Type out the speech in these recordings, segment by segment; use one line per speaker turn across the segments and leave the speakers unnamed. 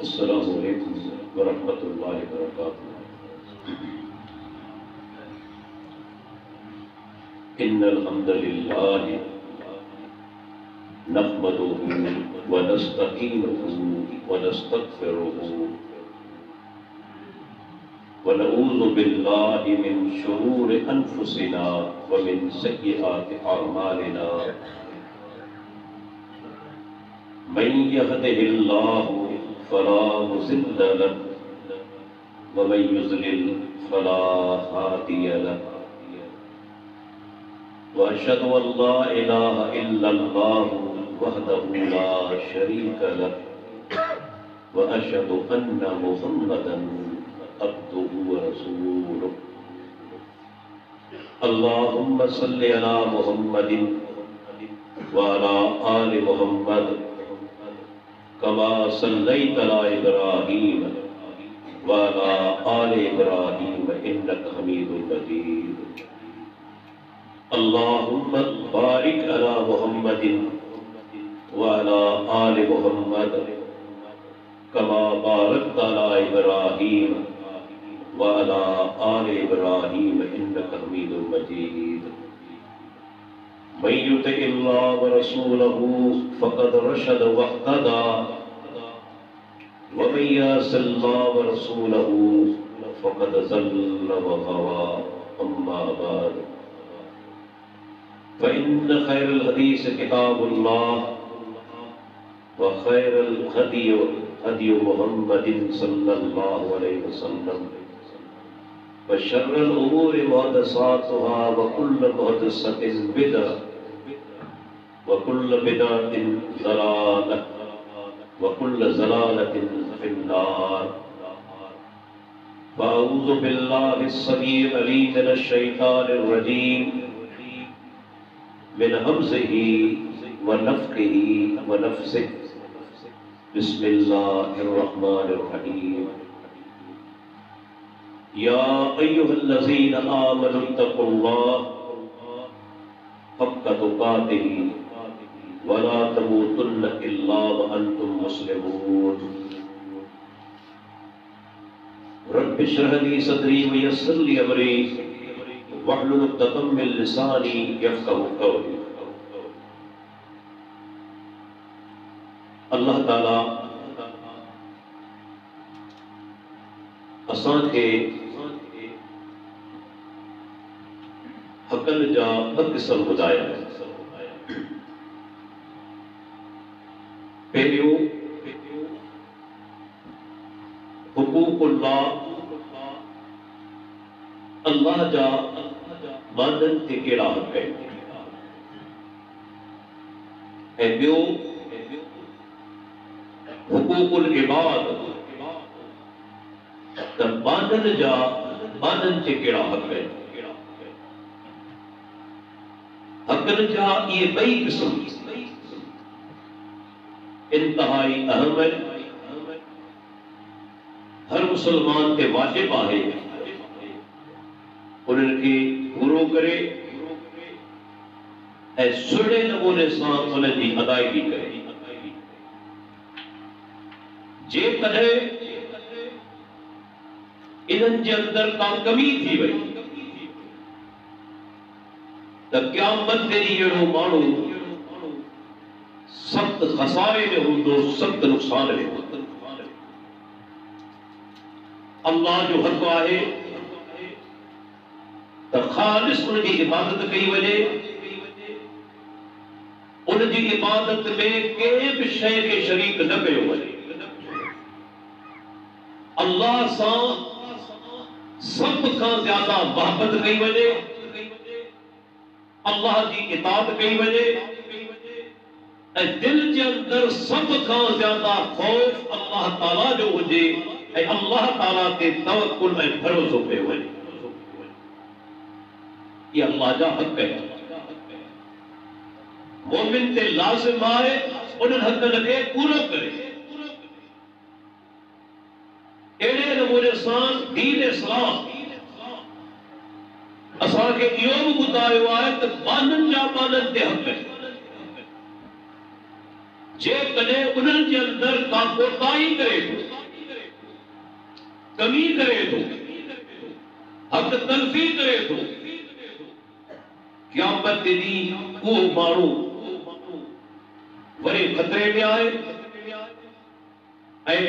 अस्सलामु अलैकुम वरहमतुल्लाहि वबरकातुहू। इन्नल हम्दलिल्लाहि नहमदुहू व नस्तईनुहु व नस्तगफिरुहू व नऊज़ु बिल्लाहि मिन शुरूरि अनफुसिना व मिन सय्यिआति अअमालिना। मन यहदिहिल्लाहु फला मुज़िल्ल लहु व मन युज़लिल फला हादिय लहु। व अशहदु अल्ला इलाहा इल्लल्लाहु वहदहु ला शरीका लहु व अशहदु अन्ना मुहम्मदन अब्दुहु व रसूलुहु। अल्लाहुम्मा सल्लि अला मुहम्मदिन व अला आलि मुहम्मद कमा सल्लैता अला इब्राहीम व अला आलि इब्राहीम इन्नका हमीदुम मजीद। अल्लाहुम्मा बारिक अला मुहम्मदिन व अला आलि मुहम्मद कमा बारकता अला इब्राहीम व अला आलि इब्राहीम इन्नका हमीदुम मजीद। मन युतिइल्लाह व रसूलहू फक़द रशद वहतदा व मन यअसिल्लाह व रसूलहू फक़द ज़ल्ल व गवा। अम्मा बाद फ़इन्न खैरल हदीस किताबुल्लाह व खैरल हदी हदी मुहम्मदिन सल्लल्लाहु अलैहि वसल्लम व शर्रल उमूरि मुहदसातुहा व कुल्ल मुहदसतिन बिदअह व कुल्ल बिदअतिन ज़लालह व कुल्ल ज़लालतिन फिन्नार। फ़अऊज़ु बिल्लाहिस समीइल अलीम मिनश शैतानिर रजीम मिन हमज़िही व नफ़्ख़िही व नफ़्सिही। बिस्मिल्लाहिर रहमानिर रहीम। या अय्युहल्लज़ीना आमनुत्तक़ुल्लाह हक़्क़ तुक़ातिही व ला तमूतुन्न इल्ला व अंतुम मुस्लिमून। रब्बि इश्रह ली सदरी व यस्सिर ली अमरी वहलुल उक़दतम मिन लिसानी यफ़क़हू क़ौली। अल्लाह ताला असांखे हक़न जा ॿ क़िस्म ॿुधाया आहिनि। पहिरियों हुकूकुल्लाह, अल्लाह जा बांदनि ते कहिड़ा हक़ आहिनि, ऐं ॿियो हुकूकुल इबाद, त बांदनि जा बांदनि ते कहिड़ा हक़ आहिनि। हक़नि जा इहे ॿई क़िस्म इंतहाई अहम आहिनि। हर मुसलमान ते वाजिब आहे उन्हनि खे पूरो करे ऐं सुहिणे नमूने सां उन्हनि जी अदायगी करे। जेकॾहिं इन्हनि जे अंदरि का कमी थी वई त क़यामत ते अहिड़ो माण्हू सख्त खसारे में हूंदो, सख्त नुक़सान में हूंदो। अल्लाह जो हक़ आहे त ख़ालिस उन जी इबादत कई वञे, उन जी इबादत में कंहिं बि शइ खे शरीक न कयो वञे। अल्लाह सां सभ खां ज़्यादा मोहब्बत कई वञे, अल्लाह जी इताअत कई वञे, ऐं दिल जे अंदरि सभ खां ज़्यादा ख़ौफ़ अल्लाह ताला जो हुजे ऐं अल्लाह ताला ते तवक्कुल ऐं भरोसो कयो वञे। ये अल्लाह जा हक़ आहिनि। मोमिन ते लाज़िम आहे उन्हनि हक़नि खे पूरो करे। अहिड़े नमूने सां दीन इस्लाम असांखे इहो बि ॿुधायो आहे त बाननि जा बाननि ते हक़ आहिनि। जे कॾहिं उन्हनि जे अंदर का कोताही करे थो, कमी करे थो, हक़ तलफ़ी करे थो, क़यामत जे ॾींहुं उहो माण्हू वरी ख़तरे में आहे। ऐं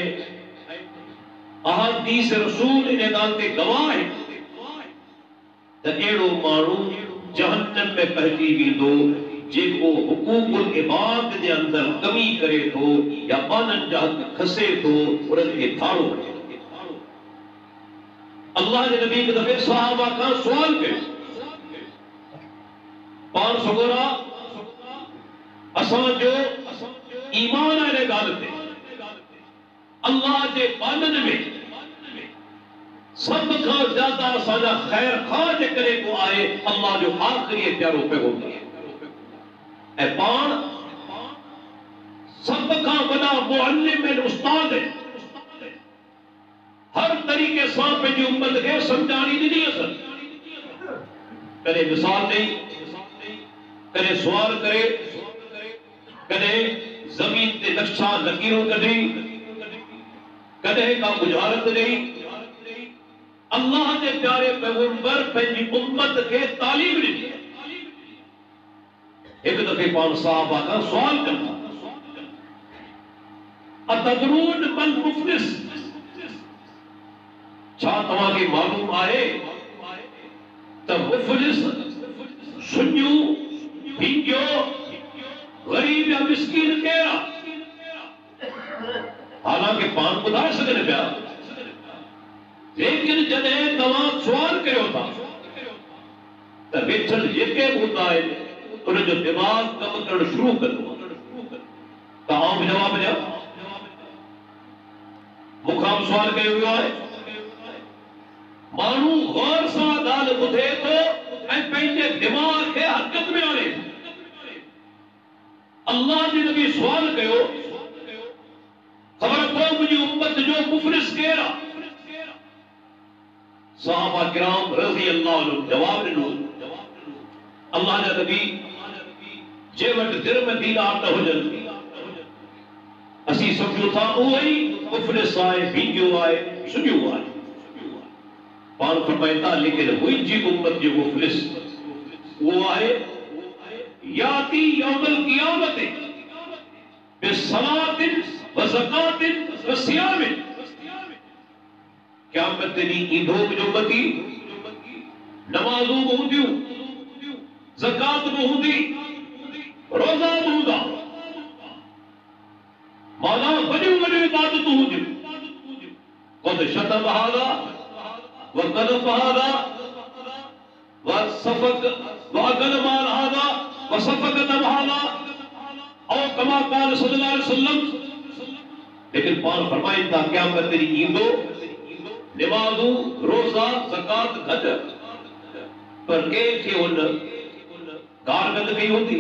अहादीस रसूल इन ॻाल्हि ते गवाह आहे त अहिड़ो माण्हू जहन्नम में पहुची वेंदो जेको हुकूकुल इबाद जे अंदर कमी करे थो या ॿाननि जा हक़ खसे थो, उन्हनि खे थाड़ो वठे। अल्लाह जे नबी हिकु दफ़े सहाबा खां सुवाल कयो, पाण सगोरा असांजो ईमान आहे इन ॻाल्हि ते अल्लाह जे ॿाननि में सब खां ज्यादा असांजा ख़ैर ख़ां जे करे को आहे अल्लाह जो आख़िरी प्यारो पैगंबर ऐं पाण सब खां वॾा मुअल्लिम ऐं उस्ताद हर तरीक़े सां पंहिंजी उम्मत खे सम्झाणी ॾिनी अथनि। कॾहिं मिसाल ॾेई, कॾहिं सुवाल करे, कॾहिं ज़मीन ते नक्शा लकीरूं कढी, कॾहिं का बुझारत ॾेई। अल्लाह जे प्यारे पैगंबर पंहिंजी उम्मत खे तालीम ॾिनी। हिकु दफ़े पाण सहाबा खां सुवाल कनि, अतदरून मन मुफ़लिस, छा तव्हांखे मालूम आहे त मुफ़लिस सुञो भींजो गरीब या मिस्कीन केरु आहे? हालांकि पाण ॿुधाए सघनि पिया, लेकिन जॾहिं तव्हां सुवाल करियो था त वेठल जेके बि हूंदा आहिनि उनजो दिमाग़ कमु करणु शुरू कंदो। तव्हां बि जवाब ॾियो। मूंखां बि सुवाल कयो वियो आहे। माण्हू गौर सां ॻाल्हि ॿुधे थो ऐं पंहिंजे दिमाग़ खे हरकत में आणे। अल्लाह जे नबी सुवाल कयो, ख़बर अथव मुंहिंजी उम्मत जो मुफ़लिस केरु आहे? सहाबा किराम रज़ी अल्लाह अन्हुम जवाब ॾिनो, अल्लाह जा नबी जे वटि दिरम दीनार न हुजनि असीं सम्झूं था उहो ई मुफ़लिस आहे, भींगियो आहे, सुञो आहे। पाण फरमाइनि था लेकिन मुंहिंजी उम्मत जो मुफ़लिस उहो आहे याती यौमल क़ियामत बिस्सलातिन व ज़कातिन व सियामिन। क़यामत ॾींहुं ईंदो मुंहिंजो उम्मती, नमाज़ूं बि हूंदियूं, ज़कात बि हूंदी, रोज़ा बि हूंदा, माना वॾियूं वॾियूं इबादतूं हूंदियूं। क़द शतम हाज़ा व क़दफ़ हाज़ा व सफ़क व अकल माल हाज़ा व सफ़क दम हाज़ा औ कमा क़ाल सल्लल्लाहु अलैहि वसल्लम। लेकिन पाण फरमाइनि था क़यामत ॾींहुं ईंदो, नमाज़ूं, रोज़ा, ज़कात घटि, पर कंहिंखे हुन कारगत कई हूंदी,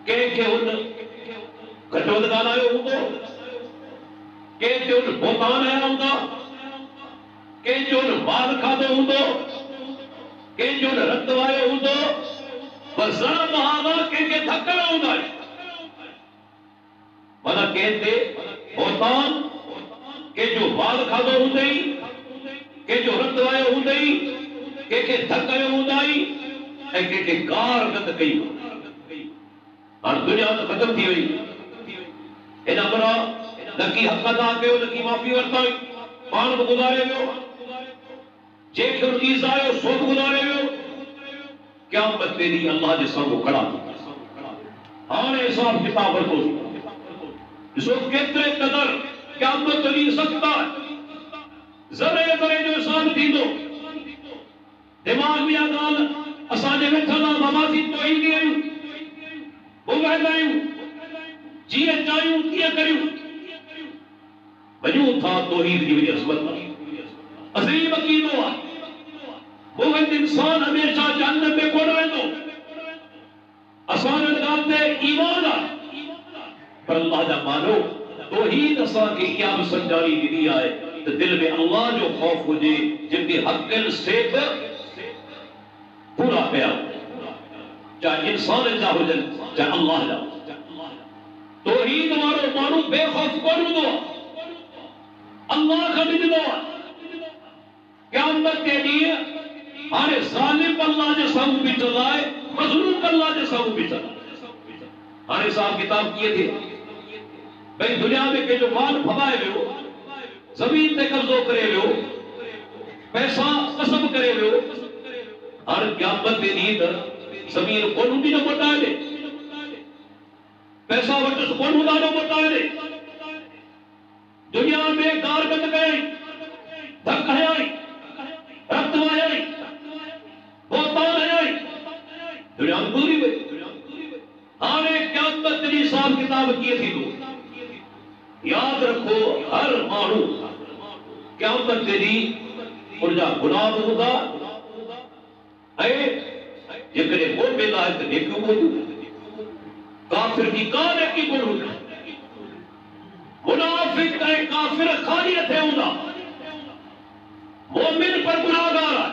कंहिंखे हुन घटि वधि ॻाल्हायो हूंदो, कंहिंखे हुन बोतान आया हूंदा, कंहिंजो हुन माल खाधो हूंदो, कंहिंजो हुन रत वायो हूंदो, बस ज़रा बहाना कंहिंखे धकड़ा हूंदा। माना कंहिं ते बोतान, कंहिंजो माल खाधो हूंदई, कंहिंजो रत वायो हूंदई, कंहिंखे धकयो हूंदई ऐं कंहिंखे गार गत कई। हाणे दुनिया त ख़तम थी वई। हिन अमरा न की हक़ अदा कयो, न की माफ़ी वरितई, पाण बि गुज़ारे वियो, जंहिंखे हुन ईज़ आयो सो बि गुज़ारे वियो। क़यामत ते ॾींहुं अल्लाह जे साम्हूं खड़ा। हाणे हिसाब किताब वरितो। ॾिसो केतिरे क़दर क़यामत ॾींहुं सख़्त आहे, ज़रे ज़रे जो हिसाब थींदो। दिमाग़ में इहा ॻाल्हि असांजे वेठल बाबासी तो ईंदी आहियूं, ॿुधाईंदा आहियूं, जीअं चाहियूं तीअं करियूं। वञूं था तौहीद जी वॾी अज़मत, अज़ीम अक़ीदो आहे। मुमिन इंसान हमेशा जन्नत में कोन वेंदो। असां हिन ॻाल्हि ते ईमान आहे, पर अल्लाह जा मानो तौहीद असांखे इहा बि सम्झाणी ॾिनी आहे त दिल में अल्लाह जो ख़ौफ़ हुजे, जिनके हक़ से पूरा कया, चाहे इंसान जा हुजनि चाहे अल्लाह जा। तौहीद वारो माण्हू बेखौफ कोन हूंदो अल्लाह खां ॾिजंदो क़यामत के ॾींहुं हाणे ज़ालिम अल्लाह जे साम्हूं बीठल आहे मज़लूम अल्लाह जे साम्हूं बीठल हाणे हिसाब किताब कीअं थिए भई दुनिया में कंहिंजो माल फवाए वियो ज़मीन ते कब्ज़ो करे वियो पैसा कसब करे वियो हाणे क़यामत के ॾींहुं त ज़मीन कोन हूंदी न मोटाए ॾे पैसा वटि कोन हूंदा न मोटाए ॾे दुनिया में गार बंद कयई धक हयाई रक्त वहाई बोतान हयाई दुनिया में गुज़री वई हाणे क़यामत जी हिसाब किताब कीअं थींदो याद रखो हर माण्हू क़यामत जे ॾींहुं उनजा गुनाह बि हूंदा ऐं जेकॾहिं मोमिन आहे त नेकियूं बि हूंदियूं काफ़िर की का नेकी कोन हूंदी मुनाफिक ऐं काफ़िर ख़ाली हथे हूंदा मोमिन पर गुनाहगार आहे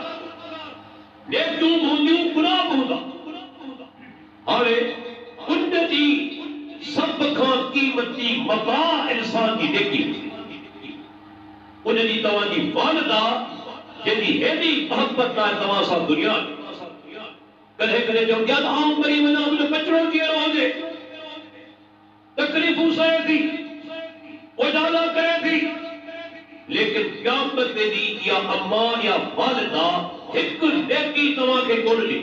नेकियूं बि हूंदियूं गुनाह बि हूंदा हाणे उन जी सभ खां क़ीमती मता इंसान जी नेकी उन जी तव्हांजी वालिदा जंहिंजी हेॾी मोहबत आहे तव्हां सां दुनिया में कॾहिं कॾहिं चवंदी आहे त आऊं मरी वञा मुंहिंजो बचिड़ो जीअरो हुजे तकलीफ़ूं सहे थी उजाला करे थी लेकिन क़यामत ते ॾींहुं इहा अम्मा या वालिदा हिकु नेकी तव्हांखे कोन ॾींदी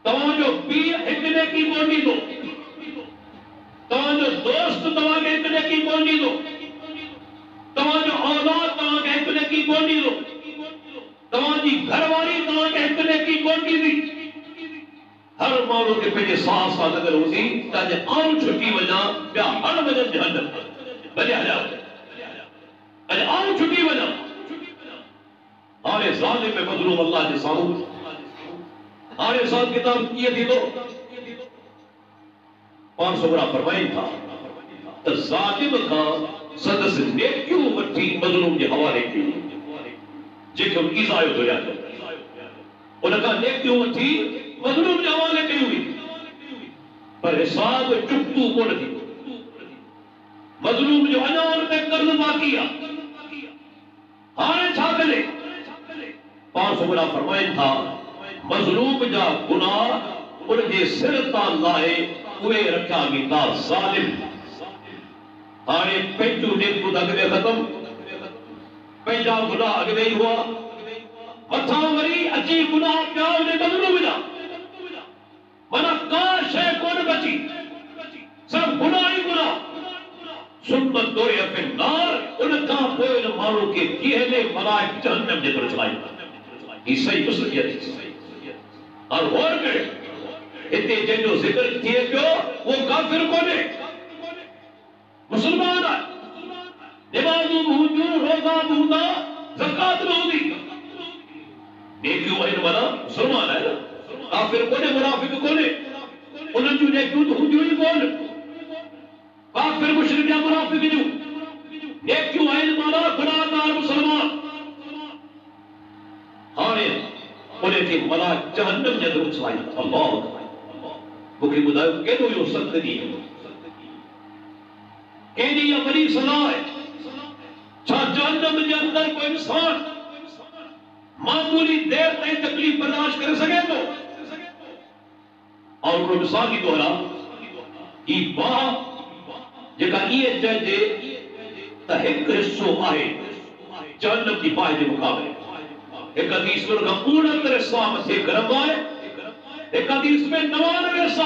तव्हांजो पीउ हिकु नेकी कोन ॾींदो तव्हांजो दोस्त तव्हांखे हिकु नेकी कोन ॾींदो तव्हांजो औलाद तव्हांखे हिकु नेकी कोन ॾींदो तव्हांजी घरवारी तव्हांखे हिकु नेकी कोन ॾींदी हर माण्हू खे पंहिंजे साह सां लॻल हूंदी त अॼु आऊं छुटी वञा ॿिया हर वञनि जहन्नम भले हलिया अॼु आऊं छुटी वञा हाणे ज़ालिम में मज़लूम अल्लाह जे साम्हूं हाणे हिसाब किताब कीअं थींदो पाण सोगरा फरमाइनि था त ज़ालिम खां सदस नेकियूं वठी मज़लूम जे हवाले कयूं जेके ईज़ायो दुनिया जो उन खां नेकियूं वठी मज़लूम जे हवाले कयूं हुई पर हिसाब चुक्तू कोन थी मज़लूम जो अञा उन ते कर्ज़ बाक़ी आहे हाणे छा करे पाण सोगरा फरमाइनि था मज़लूम जा गुनाह उन जे सिर तां लाहे उहे रखिया वेंदा ज़ालिम हाणे पंहिंजूं नेकियूं अॻ में ख़तम पंहिंजा गुनाह अॻ में ई हुआ मथां वरी अची गुनाह पिया उन मज़लूम जा माना का शइ कोन बची सब गुनाह ई गुनाह सुन्नत दोरे फिल नार उन खां पोइ उन माण्हू खे केहले मलाइक जहन्नम जे तरफ़ चढ़ाईंदा ही सही मुसलियत और और करे हिते जंहिंजो ज़िक्र थिए पियो वो काफ़िर कोन्हे मुसलमान आहे नमाज़ूं बि हूंदियूं रोज़ा बि हूंदा ज़कात बि हूंदी नेकियूं आहिनि माना मुसलमान आहे न काफ़िर कोन्हे मुनाफिक कोन्हे उन्हनि जूं नेकियूं त हूंदियूं ई कोन काफ़िर मुशरिक या मुनाफिक जूं नेकियूं आहिनि माना गुनाहगार मुसलमान हाणे उन खे मना जहन्नम जे अंदरि उछलाईंदा अल्लाह मूंखे ॿुधायो केॾो इहो सख़्तु ॾींहुं केॾी इहा वॾी सज़ा आहे छा जहन्नम जे अंदरि कोई इंसान मामूली देर ताईं तकलीफ़ बर्दाश्त करे सघे थो और उन मिसाल की दोहरा ही बाह जेका ईअं चइजे त हिकु हिसो आहे जहन्नम जी बाह जे मुक़ाबले एक हदीस में उनका 69 हिस्सा मथे गरम है एक हदीस में 99 हिस्सा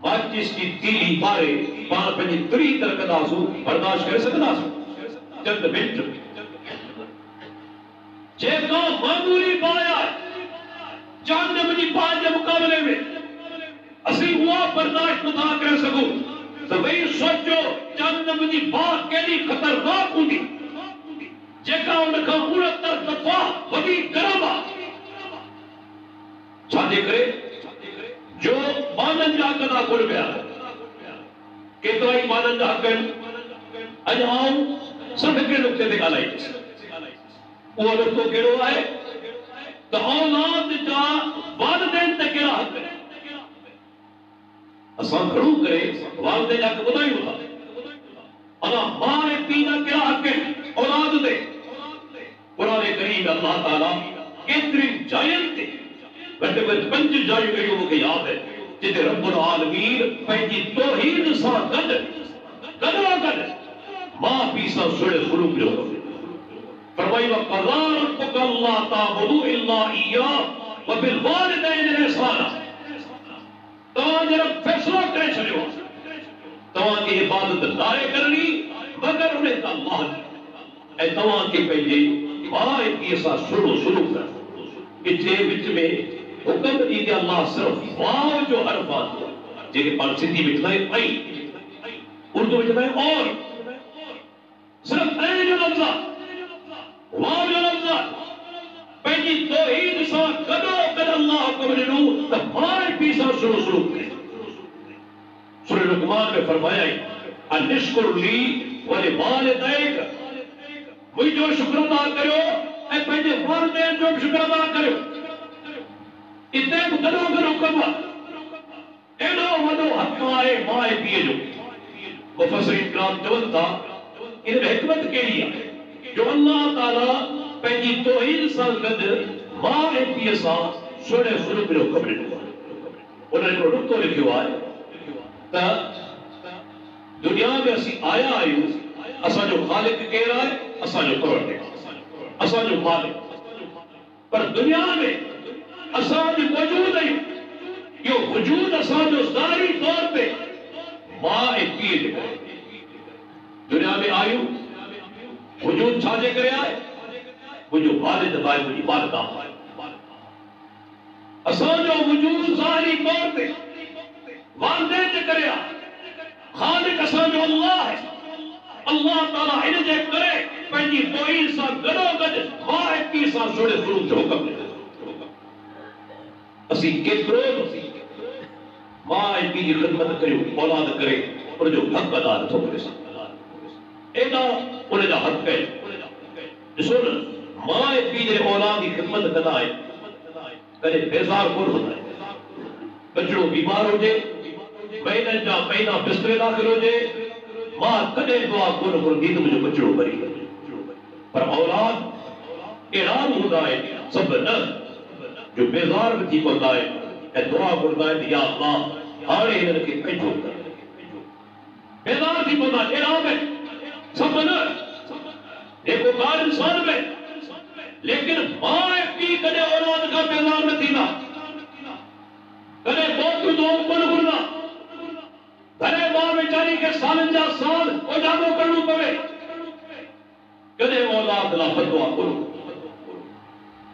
माचिस की तीली बारे पाण पंहिंजी तिरी तरकदासूं बर्दाश्त करे सघंदासूं चंद मिंट जेका मामूली बाया जहन्नम जी बाह जे मुक़ाबले में असीं उहा बर्दाश्त नथा करे सघूं त वही सोचो जहन्नम जी बाह केॾी ख़तरनाक हूंदी जेका उन खां 69 दफ़ा वॾी गरम आहे छाजे करे जो माननि जा हक़ था कोन पिया केतिरा ई माननि जा हक़ आहिनि अॼु आऊं सिर्फ़ हिकिड़े नुक़्ते ते ॻाल्हाईंदुसि उहो नुक़्तो कहिड़ो आहे त औलाद जा वालिदैन ते कहिड़ा हक़ आहिनि खड़ू करे वालदे जाके बुधायूं था अला मां ऐं पीउ जा कहिड़ा हक़ आहिनि औलाद ते कुरान करीम अल्लाह ताला केतिरी जायुनि ते घटि में 5 जायूं अहिड़ियूं मूंखे यादि आहिनि जिते रब्बुल आलमीन पंहिंजी तौहीद सां गॾो मां पीउ सां सुहिणे सुलूक जो फरमाई वक़ज़ा रब्बुका अल्ला ताअबुदू इल्ला इय्याहु व बिल वालिदैनि इहसाना तव्हांजो रब फ़ैसिलो करे छॾियो तव्हांखे इबादत नाहे करणी मगर उन ते अल्लाह जी ऐं तव्हांखे पंहिंजे मां ऐं पीउ सां सुहिणो सुलूक करणो इते विच में हुक्म ॾींदे अल्लाह सिर्फ़ वाव जो हर्फ़ आहे जेके पाण सिंधी में चवंदा आहियूं ऐं उर्दू में चवंदा आहियूं और सिर्फ़ ऐं जो लफ़्ज़ आहे वाव जो लफ़्ज़ पंहिंजी तौहीद सां गॾो गॾु अल्लाह हुक्म ॾिनो त मां ऐं पीउ सां सुहिणो सुलूक कयो सूरह लुक़मान में फरमाया अनिश्कुर ली वली वालिदैक मुंहिंजो शुक्र अदा करियो ऐं पंहिंजे वालिदैन जो बि शुक्र अदा करियो इते बि गॾो गॾु हुक्म आहे एॾो वॾो हक़ आहे मां ऐं पीउ जो मुफ़स्सिरीन किराम चवनि था इन में हिकमत कहिड़ी आहे जो अल्लाह ताला पंहिंजी तौहीद सां गॾु मां ऐं पीउ सां सुहिणे सुलूक जो हुक्म ॾिनो उन हिकिड़ो नुक़्तो लिखियो आहे त दुनिया में असीं आया आहियूं असांजो ख़ालिक केरु आहे असांजो परवरदिगार असांजो मालिक पर दुनिया में असांजो वजूद आहियूं इहो वजूद असांजो ज़ाहिरी तौर ते मां ऐं पीउ जे करे दुनिया में आहियूं वजूद छाजे करे आहे मुंहिंजो वालिद आहे मुंहिंजी वालिदा आहे असांजो वजूद ज़ाहिरी तौर ते वालिदैन जे करे आहे ख़ालिक असांजो अल्लाह आहे अल्लाह ताला इन जे करे पंहिंजी तौहीद सां गॾो गॾु मां ऐं पीउ सां सुहिणे सुलूक जो हुक्म ॾिनो असीं केतिरो मां ऐं पीउ जी ख़िदमत करियूं औलाद करे उनजो हक़ अदा नथो करे सघूं एॾा उनजा हक़ आहिनि ॾिसो न मां ऐं पीउ जे औलाद जी ख़िदमत कंदा आहिनि कॾहिं बेज़ार कोन हूंदा आहिनि बचिड़ो बीमार हुजे महीननि जा महीना बिस्तरे दाख़िल हुजे मां कॾहिं दुआ कोन कंदी त मुंहिंजो बचिड़ो मरी वञे पर औलाद अहिड़ा हूंदा आहिनि सभु न जो बेज़ार बि थी पवंदा आहिनि ऐं दुआ घुरंदा आहिनि या अल्लाह हाणे हिननि खे पंहिंजो कर बेज़ार थी पवंदा आहिनि अहिड़ा में सभु न जेको ॻाल्हि इंसान में लेकिन मां ऐं पीउ कॾहिं औलाद खां बेज़ार न थींदा कॾहिं बोतूं दुआ कोन घुरंदा घणे मां वीचारी खे सालनि जा साल उजागो करणो पवे कॾहिं औलाद लाइ बददुआ कोन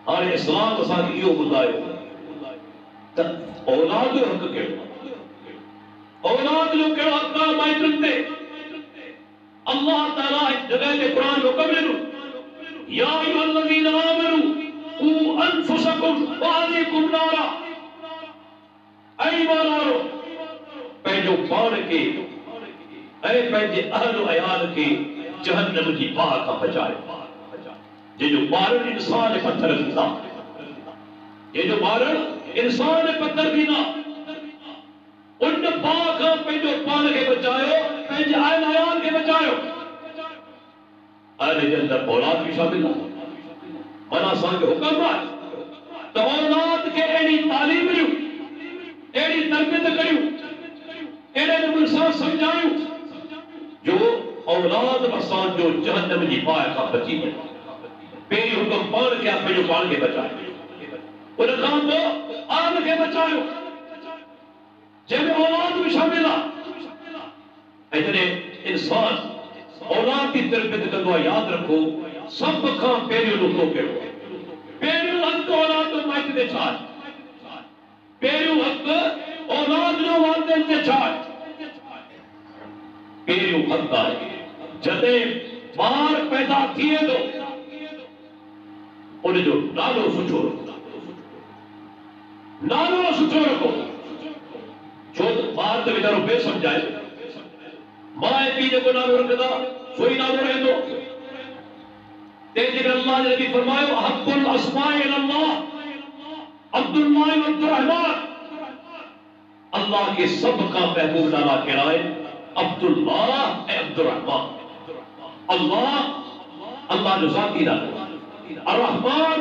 हाणे इस्लाम असांखे इहो ॿुधायो त औलाद जो हक़ कहिड़ो औलाद जो कहिड़ो हक़ आहे माइटनि ते अल्लाह ताला हिकु जॻह ते क़ुरान में हुक्म ॾिनो या अय्युहल्लज़ीना आमनू क़ू अनफुसकुम व अहलीकुम नारा ऐ ईमान वारो पंहिंजो पाण खे ऐं पंहिंजे अहल अयाल खे जहन्नम जी बाहि खां बचाए जंहिंजो ॿारनि इंसान पत्थर थींदा जंहिंजो ॿारनि इंसान पत्थर थींदा उन बाहि खां पंहिंजो पाण खे बचायो पंहिंजे अहल अयाल खे बचायो अहल जे अंदरि औलाद बि शामिल आहे माना असांखे हुक्म आहे त औलाद खे अहिड़ी तालीम ॾियूं अहिड़ी तरबियत करियूं अहिड़े नमूने सां सम्झायूं जो औलाद असांजो जहन्नम जी बाहि खां बची वञे पहिरीं हुक्म पाण खे पंहिंजो पाण खे बचायो उन खां पोइ आल खे बचायो जंहिंमें औलाद बि शामिल आहे ऐं जॾहिं इंसान औलाद की तरबियत कंदो आहे यादि रखो सब खां पहिरियों नुक़्तो कहिड़ो पहिरियों हक़ औलाद जो माइट ते छा आहे पहिरियों हक़ औलाद जो वालिदैन ते छा आहे पहिरियों हक़ आहे जॾहिं ॿार पैदा थिए थो उनजो नालो सुठो रखो नालो सुठो रखो छो त ॿार त वीचारो बेसमझ आहे मां ऐं पीउ जेको नालो रखंदा सो ई नालो रहंदो तंहिंजे करे अल्लाह जे नबी फरमायो हक़ुल अस्माए अल्लाह अब्दुल्लाह व अब्दुर्रहमान अल्लाह के सबका महबूब नाला कहलाए अब्दुल्लाह अब्दुर्रहमान। अल्लाह अल्लाह जो जाती नालो, अर्रहमान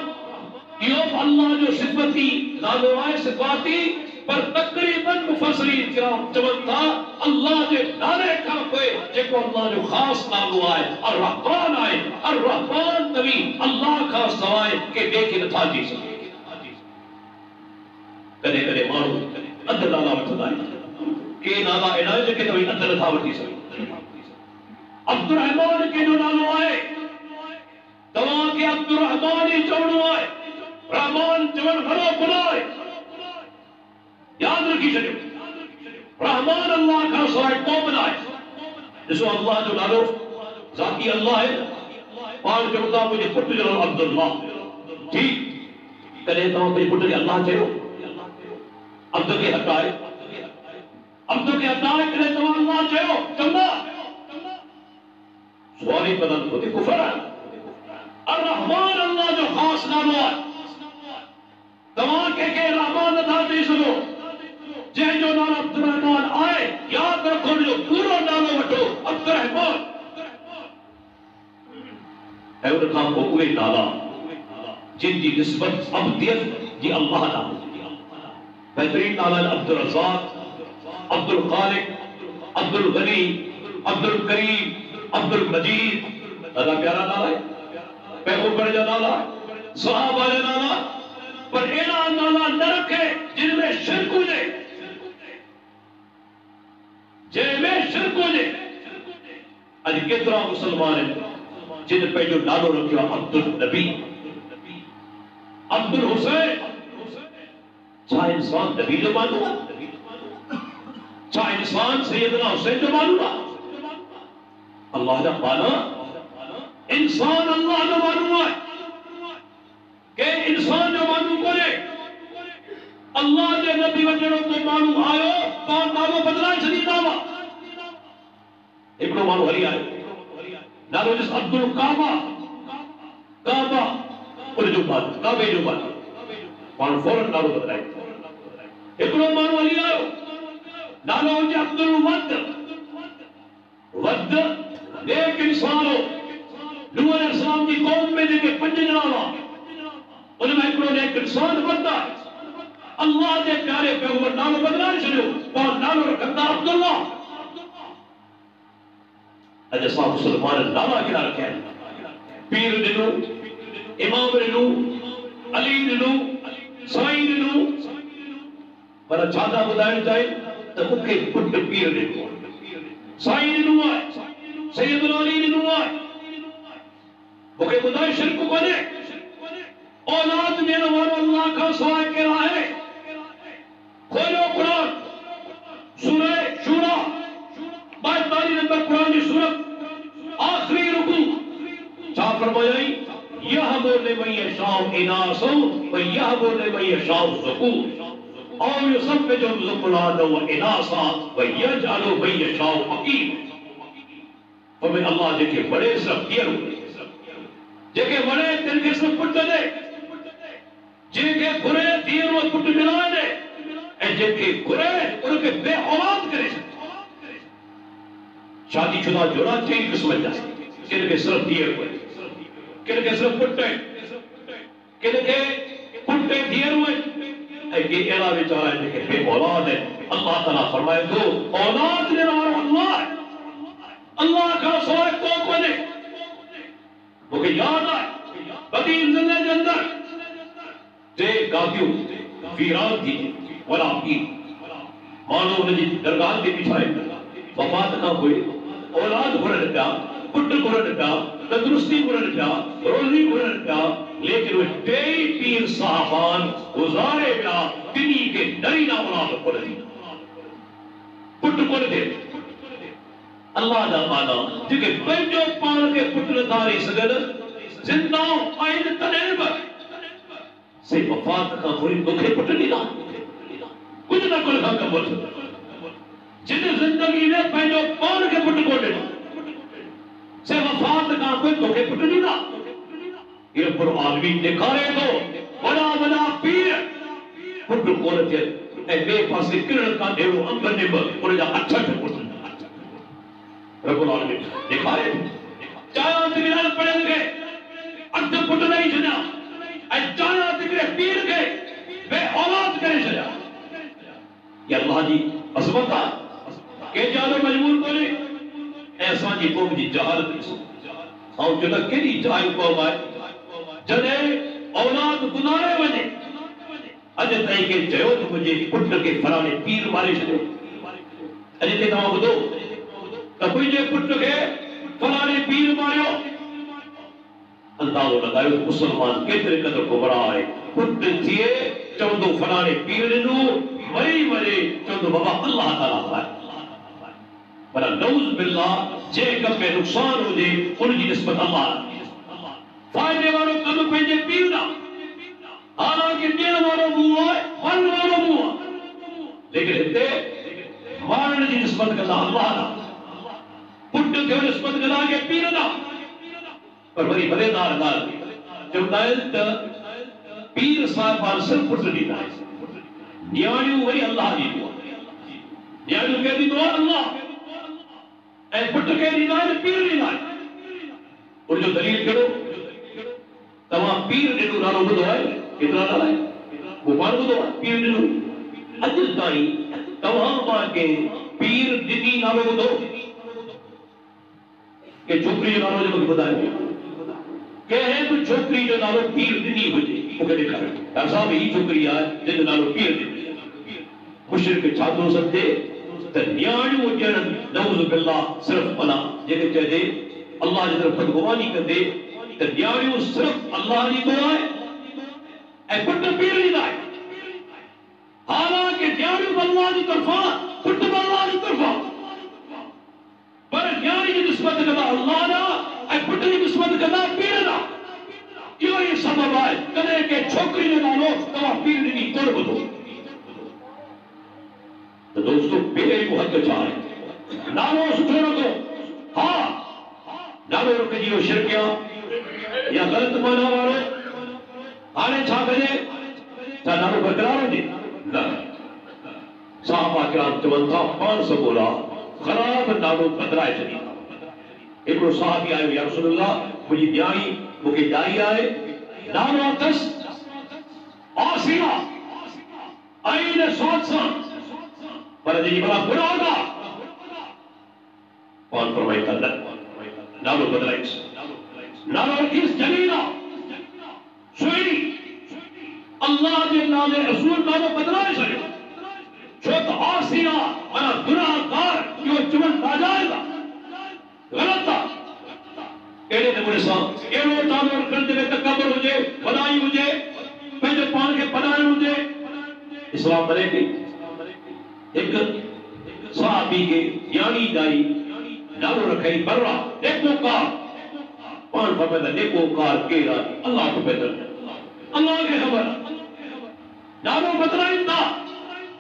यो अल्लाह जो सिफती नालो आए सिफाती पर तकरीबन मुफस्सिरीन किराम चवन था अल्लाह जे नाले का कोई जेको अल्लाह जो खास नालो आए अर्रहमान आए। अर्रहमान नबी अल्लाह का सवाए के देखे नथा जी सके। कदे कदे माण्हू अध नाला वठंदा आहिनि, के नाला अहिड़ा आहिनि जेके तव्हां अध नथा वठी सघो। अब्दुर्रहमान के जो नालो आहे तव्हां खे अब्दुर्रहमान ही चवणो आहे। रहमान चवण घणो गुनाह आहे, याद रखी छॾियो। रहमान अल्लाह खां सवाइ को बि न आहे। ॾिसो अल्लाह जो नालो ज़ाती अल्लाह आहे। पाण चऊं था मुंहिंजे पुट जो नालो अब्दुल्लाह, ठीकु। कॾहिं तव्हां पंहिंजे पुट खे अल्लाह चयो? अब्द के हटाए, अब्द के हटाए कॾहिं तव्हां अल्लाह चयो? चवंदा सुवाल ही पैदा थो थिए, कुफर आहे। अर्रहमान अल्लाह जो ख़ासि नालो आहे। तव्हां कंहिंखे रहमान नथा चई सघो। जंहिंजो नालो अब्दुर्रहमान आहे यादि रखो जो पूरो नालो वठो अब्दुर्रहमान। ऐं उन खां पोइ उहे नाला जिन जी निस्बत अब्दियत जी अल्लाह नालो। बेहतरीन नाला अब्दुल रज़ाक, अब्दुल खालिक, अब्दुल गनी, अब्दुल करीम, अब्दुल मजीद। ॾाढा प्यारा नाला है, पैगंबर जा नाला, सहाबा जा नाला। पर अहिड़ा नाला न रखे जिनमें शिरक हुजे, जंहिंमें शिरक हुजे। अॼु केतिरा मुस्लमान आहिनि जिन पंहिंजो नालो रखियो आहे अब्दुल नबी, अब्दुल हुसैन। छा इंसान नबी जो मानू आहे? छा इंसान सैयदना हुसैन जो मानू आहे? अल्लाह जा माना इंसान अल्लाह जो मानू आहे, के इंसान जो मानू कोन्हे। अल्लाह जे नबी वञणो तो मानू आयो तो नालो बदलाए छॾींदा हुआ। हिकिड़ो माण्हू हली आयो, नालो जिस अब्दुल काबा, काबा उनजो मानू, काबे जो मानू। माण्हू फौरन नालो बदलाए। हिकिड़ो माण्हू हली आयो, नालो हुजे अब्दुल वद। वद नेक इंसान हो। नूह अलैहिस्सलाम जी कौम में जेके 5 ॼणा हुआ उनमें हिकिड़ो नेक इंसान वद आहे। अल्लाह जे प्यारे पैगंबर नालो बदलाए छॾियो, और नालो रखंदा अब्दुल्लाह। अॼु असां मुस्लमान नाला कहिड़ा रखिया आहिनि? पीर ॾिनो, इमाम ॾिनो, अली ॾिनो, साईं ॾिनो। पर छा था ॿुधाइण चाहिनि त मूंखे पुट पीर ॾिनो, साईं ॾिनो आहे, सैयदुल अली ॾिनो आहे। मूंखे ॿुधाए शिरक कोन्हे। औलाद ॾियण वारो अल्लाह खां सवाइ केरु आहे? खोलियो क़ुरान, सूरह शूरा 42 नंबर क़ुरान जी सूरत, आखिरी रुकू। छा फरमायाई? यहबु लिमन यशाउ इनासो व यहबु लिमन यशाउ ज़ुकूर और युसब्बिजुहुम ज़ुकुरान व इनासा व यजअलु मन यशाउ अक़ीम। फरमाए अल्लाह जेके बड़े सिर्फ धीअर जेके वणे तिनखे सिर्फ पुट ॾे, जेके घुरे धीअर व पुट मिलाए ॾे, ऐं जेके घुरे उनखे बे औलाद करे छॾे। शादीशुदा जोड़ा 3 क़िस्म जा, किनखे सिर्फ धीअर हुए, किनखे सिर्फ पुट आहिनि, किनखे पुट ऐं धीअर आहिनि, ऐं के अहिड़ा वीचारा आहिनि जेके बे औलाद आहिनि। अल्लाह ताला फरमाए थो औलाद ॾियण वारो अल्लाह आहे, अल्लाह खां सवाइ को कोन्हे। मूंखे यादि आहे क़दीम ज़िले जे अंदरि टे गादियूं वीरान थी वला पीर माण्हू हुनजी दरगाह ते बीठा आहिनि। वफ़ात खां पोइ औलाद घुरनि पिया, पुट घुरनि पिया, तंदुरुस्ती घुरनि पिया, रोज़ी घुरनि पिया, लेकिन उहे टेई पीर साहबान गुज़ारे पिया तिन्ही खे नरी ना औलाद कोन थी, पुट कोन थिए। अल्लाह जा माना जेके पंहिंजो पाण खे पुट नथा रही सघनि, ज़िंदा आहिनि तॾहिं बि से वफ़ात खां पोइ तोखे पुट ॾींदा, कुझु न कुझु खां कमु वठंदा। जिन ज़िंदगी में पंहिंजो पाण खे पुट कोन ॾिनो, से वफ़ात खां पोइ तोखे पुट ॾींदा। इहो क़ुर्आन बि ॾेखारे थो वॾा वॾा पीर पुट कोन थियनि, ए बे पासे किरण का देरो अंब निब उन जा 8 पुट रब्बुल आलमीन दिखाए चाया तिगराल पड़े गए 8 पुट नहीं छना ए चाया तिगरे पीर गए वे औलाद करे छया या अल्लाह जी असमता के जानो मजबूर कोने ऐसा जी को जी जहालत और जो केडी जाय को आए जने औलाद गुनारे वने अज ताई के जयो तो मुझे पुट के फलाने पीर मारे छो अज ते तवा बुधो त कोई जे पुट के फलाने पीर मारियो अंदाजो लगायो मुसलमान केतरे कदर गुमराह है पुट थिए चौंदो फलाने पीर नु मरी मरे चौंदो बाबा अल्लाह ताला है पर नऊज बिल्लाह जे कम में नुकसान हो जे उनकी निस्बत अल्लाह फायदे वालो कम पंहिंजे पीर ना हालांकि ॾियण वारो मुंहुं आहे फल वारो मुंहुं आहे लेकिन हिते मारण जी निस्बत कंदा अल्लाह ना पुट खे निस्बत कंदा के पीर ना पर वरी मज़ेदार ॻाल्हि चवंदा आहिनि त पीर साहिबान सिर्फ़ पुट ॾींदा आहिनि न्याणियूं वरी अल्लाह ॾींदो आहे न्याणियूं खे ॾींदो आहे अल्लाह ऐं पुट खे ॾींदा आहिनि पीर ॾींदा आहिनि उनजो दलील कहिड़ो तव्हां पीर ॾिनो नालो ॿुधो आहे केतिरा नाला आहे वो पाण ॿुधो आहे पीर ॾिनो अॼु ताईं तव्हां मां के पीर ॾिनी नालो ॿुधो के छोकिरी जो नालो जो मूंखे ॿुधायो कंहिं बि छोकिरी जो नालो पीर ॾिनी हुजे मूंखे ॾेखारियो डॉक्टर साहब ही छोकिरी आहे जंहिंजो नालो पीर ॾिनी मुशरिक छा थो सम्झे त न्याणियूं ॾियण नऊज़ बिल्लाह सिर्फ़ अला जेके चइजे अल्लाह जी तरफ़ बदगुमानी कंदे त न्याणियूं सिर्फ़ अल्लाह ॾींदो आहे ऐं पुट पीर ॾींदा आहिनि हालांकि न्याणियूं अल्लाह जी तरफ़ां पुट अल्लाह जी तरफ़ां पर न्याणी जी निस्बत कंदा अल्लाह ॾांहुं ऐं पुट जी निस्बत कंदा पीर ॾांहुं इहो ई सबबु आहे कॾहिं के छोकिरी जो नालो तव्हां पीर ॾिनी कोन ॿुधो तो दोस्तों मेरे को हद छा है नालो सुठो रखो हाँ नालो रख जियो शिरकिया या गलत माना वालो हाणे छा कजे छा नालो बरकरार हुजे न साहबा किराम चवनि था पाण सगोरा ख़राब नालो बदिलाए छॾी हिकिड़ो साहबी आयो या रसूलल्लाह मुंहिंजी न्याणी मूंखे ॼाई आहे नालो अथसि आसिया आईन सौत सां पर जी बड़ा बुरा होगा कौन फरमाइता नालो बदलाइस नालो किस जलीला सुई अल्लाह के नाले रसूल नालो बदलाए छो छो तो आसिया माना गुनाहगार यो चवन नाजायज़ गलत एड़े नमूने सां एड़ो नालो रखण जे तकबर हुजे वॾाई हुजे पंहिंजे पाण खे पढ़ाइण हुजे इस्लाम भले की एक सहाबी के यानी दाई नालो रखई बर्रा नेकोकार पान फरमाता नेकोकार केरा अल्लाह को बेहतर अल्लाह के खबर नालो बदलाइंदा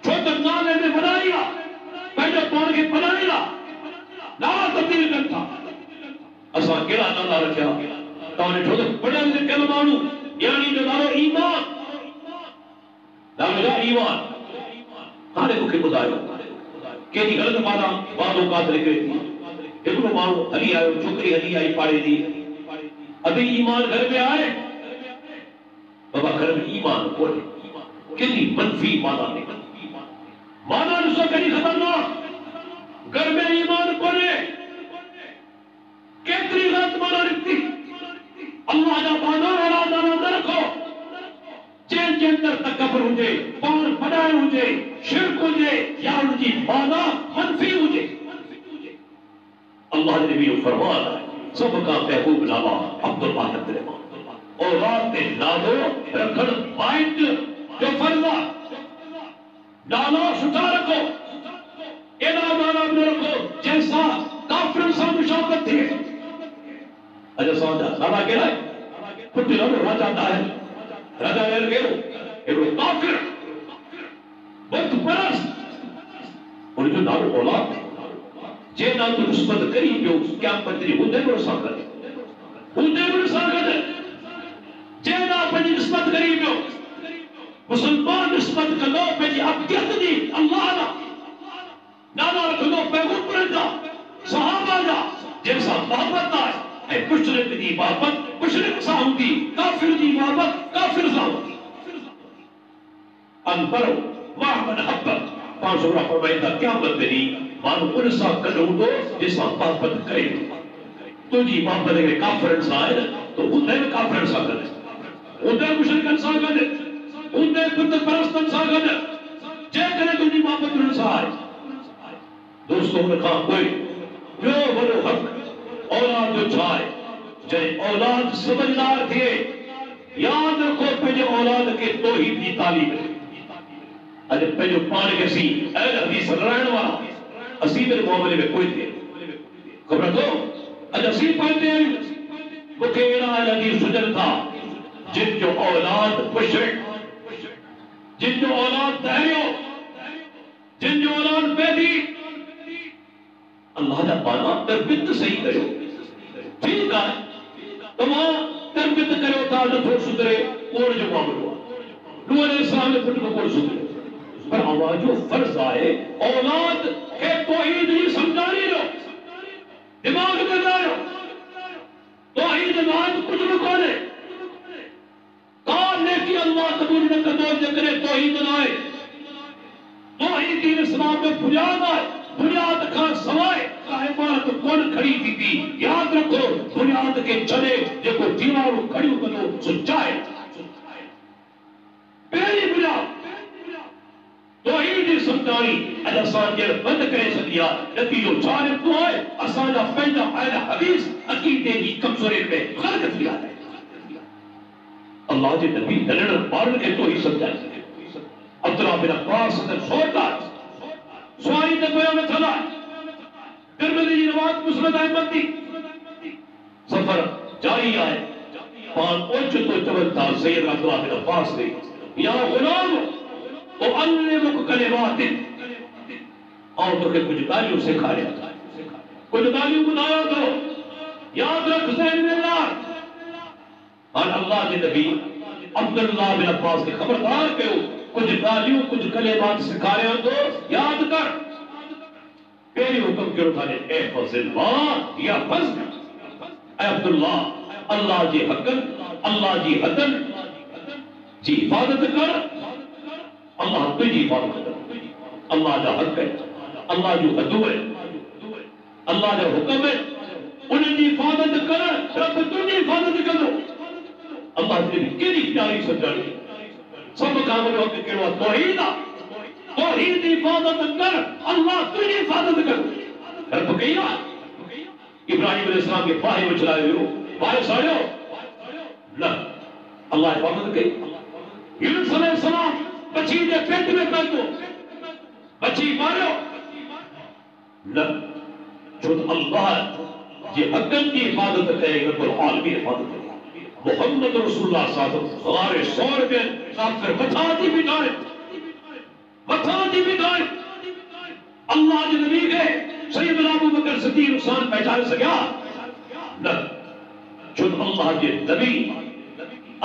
छो त नाले में बनाईला पंहिंजे पाण खे बनाईला नाला तब्दील कंदा असां केड़ा नाला रखिया तव्हां ॾिठो त पढ़ियल लिखियल माण्हू यानी जो नालो ईमान नालो जा ईमान हाणे मूंखे ॿुधायो केॾी ग़लति माना वादो कात निकिरे थी हिकिड़ो माण्हू हली आयो छोकिरी हली आई पाड़े जी अभी ईमान घर में आहे बाबा घर में ईमान कोन्हे केॾी मनफ़ी माना निकिरी माना ॾिसो केॾी ख़तरनाक घर में ईमान कोन्हे केतिरी ग़लति माना निकिती अल्लाह जा माना अहिड़ा माना न रखो जंहिंजे अंदरि तकबर हुजे पाण पढ़ाइण हुजे शिरक हुजे या उनकी माना मनफी हुजे अल्लाह ने भी फरमान है सबका महबूब नामा अब्दुल वाहिद रहमान और रात में नालो रखण माइंड जो फर्ज नालो सुठा रखो एड़ा नाला न रखो जैसा काफिर सां मुशाबत थिए अॼु असांजा नाला कहिड़ा आहे पुट नालो राजा आहे राजा केड़ो एड़ो काफिर बुत परस्त उनजो नालो औलाद जे नाल तो निस्बत करी पियो क्या पत्री हुंदे बि सां गॾु जे नाल पंहिंजी निस्बत करी पियो मुसलमान निस्बत कंदो पंहिंजी अब्दियत मोहब्बत आए ऐं मुशरिक जी मोहब्बत मुशरिक सां हूंदी, काफ़िर जी मोहब्बत काफ़िर सां हूंदी। अनपढ़ो वाह मन हब्बत पाण सूरा फरमाईंदा क़यामत में ॾींहुं माण्हू उन सां गॾु हूंदो जंहिंसां मोहब्बत करे। तुंहिंजी मोहब्बत हिकिड़े काफ़िरनि सां आहे न, तो हूंदे बि काफ़िरनि सां गॾु, हूंदे मुशरिकनि सां गॾु, हूंदे बुत परस्तनि सां गॾु, जेकॾहिं तुंहिंजी मोहब्बत उन्हनि सां आहे। दोस्तो हुन खां पोइ ॿियो वॾो हक़ औलाद जो छा आहे? जॾहिं औलाद समझदार थिए, यादि रखो पंहिंजे औलाद खे तौहीद जी तालीम ॾे। अॼु पंहिंजो पाण खे असीं अहल हदीस लड़ाइण वारा असीं मेरे मामले में कोई थिए ख़बर अथव? अॼु असीं पढ़ंदे आहियूं, मूंखे अहिड़ा अहल हदीस सुञनि था जिन जो औलाद मुशरिक, जिन जो औलाद दहरियो, जिन जो औलाद बैदी। अल्लाह जा पाना तरबियत सही करियो, ठीक है तमाम तरबियत करियो था नथो सुधरे कोड़ जो मामलो आहे। नूह अलैहिस्सलाम जे पुट को कोड़ सुधरे, पर अल्लाह जो फर्ज आहे औलाद खे तौहीद जी समझाणी ॾियो, दिमाग़ में लायो। तौहीद नाम कुछ न कोन्हे, का नेकी अल्लाह कबूल न कंदो जेकॾहिं तौहीद न आहे। तौहीद दीन इस्लाम में बुनियाद आहे, बुनियाद खां सवाइ का इमारत कोन खड़ी थींदी। यादि रखो बुनियाद खे छॾे जेको दीवारूं खड़ियूं कंदो सो चाहे। पहिरीं बुनियाद तौहीद जी समझाणी अॼु असां ॼण बंदि करे छॾी आहे। नतीजो छा निकितो आहे? असांजा पंहिंजा अहल हदीस अक़ीदे जी कमज़ोरियुनि में ग़र्क़ थी विया आहिनि। अल्लाह जे नबी नंढड़नि ॿारनि खे तौहीद समझाई। अब्दुल्लाह बिन अब्बास सोटा सुवारी ते पियो वेठल आहे, तिरमिज़ी जी रिवायत मुस्नद अहमद जी, सफ़र जारी आहे, पाण ओचितो चवनि था सैयद अब्दुल्लाह बिन अब्बास ने, या ग़ुलाम उअल्लिमुक कलिमातिन, आउं तोखे कुझु ॻाल्हियूं सेखारियां थो, कुझु ॻाल्हियूं ॿुधायां थो, यादि रख ज़हन में लार। हाणे अल्लाह जे नबी अब्दुल्लाह बिन अब्बास खे ख़बरदार कयो, कुछ गालियों कुछ कलेमात सिखारियां तो याद कर। पहिरीं हुक्म कहिड़ो था ॾे, ए फज़िल्लाह या फज़्ल, ऐ अब्दुल्ला अल्लाह जे हक़नि, अल्लाह जी हदनि जी हिफ़ाज़त कर। अल्लाह तुंहिंजी हिफ़ाज़त कर, अल्लाह जा हक़ आहिनि, अल्लाह जूं हदूं आहिनि, अल्लाह जा हुक्म आहिनि, उन्हनि जी हिफ़ाज़त कर, रब तुंहिंजी हिफ़ाज़त कंदो। अल्लाह जी केॾी प्यारी सम्झाणी। सब का वॾो हक़ कहिड़ो आहे? तौहीद आहे। तौहीद जी हिफ़ाज़त कर, अल्लाह तुंहिंजी हिफ़ाज़त कर। रब कई आहे। इब्राहिम अलैहिस्सलाम खे फाहे उछलायो वियो, फाहे साड़ियो न, अल्लाह हिफ़ाज़त कई। यूनुस अलैहिस्सलाम बची जे पेट में पहुतो, बची मारियो न, छो त अल्लाह जे हक़नि जी हिफ़ाज़त कई, रब्बुल आलमीन हिफ़ाज़त कई। मोहम्मद रसूलुल्लाह सल्लल्लाहु अलैहि वसल्लम सौर में काफ़िर मथा थी बिठाए, मथा थी बिठाए। अल्लाह जे नबी खे सैयदना अबू बकर सिद्दीक़ इंसान पहचान सकिया न, छो त अल्लाह जे नबी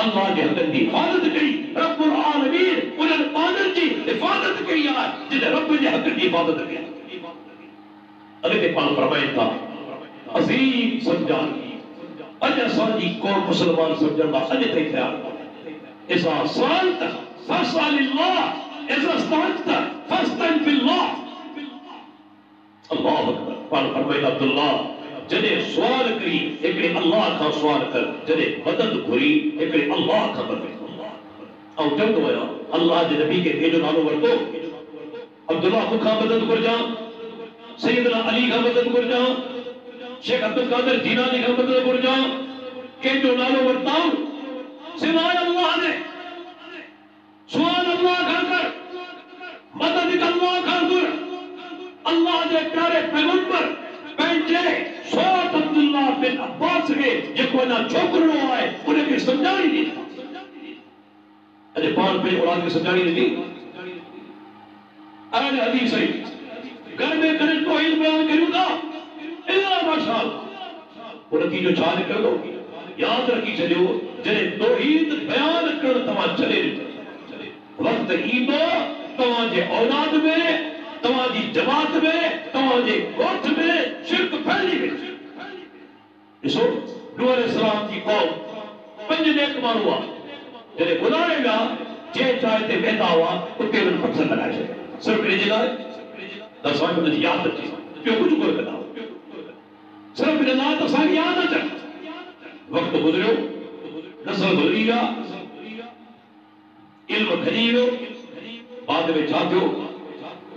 अल्लाह जे हक़नि जी हिफ़ाज़त कई। रब्बुल आलमीन उन्हनि पाननि जी हिफ़ाज़त कई आहे जिन रब जे हक़नि जी हिफ़ाज़त कई। अॻिते पाण फरमाइनि था अज़ीम समझाणी। अॼु असांजी कौम मुसलमान समझण लाइ अॼु ताईं तयारु कोन्हे। इज़ा सअल्त फस्अलिल्लाह, इज़ा इस्तअनत फस्तइन बिल्लाह। अल्लाह अकबर। पाण फरमाइनि अब्दुल्लाह जॾहिं सुवाल करी हिकिड़े अल्लाह खां सुवाल कर, जॾहिं मदद घुरी हिकिड़े अल्लाह खां मदद घुर। ऐं चवंदो आहियां अल्लाह जे नबी खे कंहिंजो नालो वरितो, अब्दुल्लाह मूंखां मदद घुरजां, सैयदना अली खां मदद घुरजां, शेख अब्दुल कादिर जीलानी खां मदद घुरजां, कंहिंजो नालो वरिताऊं सिवाय अल्लाह ने। सुवाल अल्लाह खां कर, मदद अल्लाह खां घुर। अल्लाह जे प्यारे पैगंबर पंहिंजे सौट अब्दुल्लाह बिन अब्बास खे जेको अञा छोकिरो आहे उनखे सम्झाणी ॾिनी। अॼु पाण पंहिंजे औलाद खे सम्झाणी ॾिनी। अहल हदीस घर में करे तौहीद बयान करियूं था, इल्ला माशाअल्लाह वो नतीजो छा निकिरंदो? यादि रखी छॾियो, जॾहिं तौहीद बयान करणु तव्हां छॾे ॾिठो, वक़्तु ईंदो तव्हांजे औलाद में, तव्हांजी जमात में, तव्हांजे ॻोठ में शिरक फैली वेंदी। ॾिसो नूह अलैहिस्सलाम जी कौम 5 नेक माण्हू हुआ, जॾहिं ॿुधाए विया जंहिं जाइ ते वेंदा हुआ उते उन्हनि पत्थर लॻाए छॾिया सिर्फ़ु इन जे लाइ त असांखे उनजी यादि अचे, ॿियो कुझु कोन कंदा हुआ, सिर्फ़ु इन लाइ त असांखे यादि अचनि। वक़्तु गुज़रियो, नस्ल गुज़री विया, इल्म घटी वियो, बाद में छा थियो?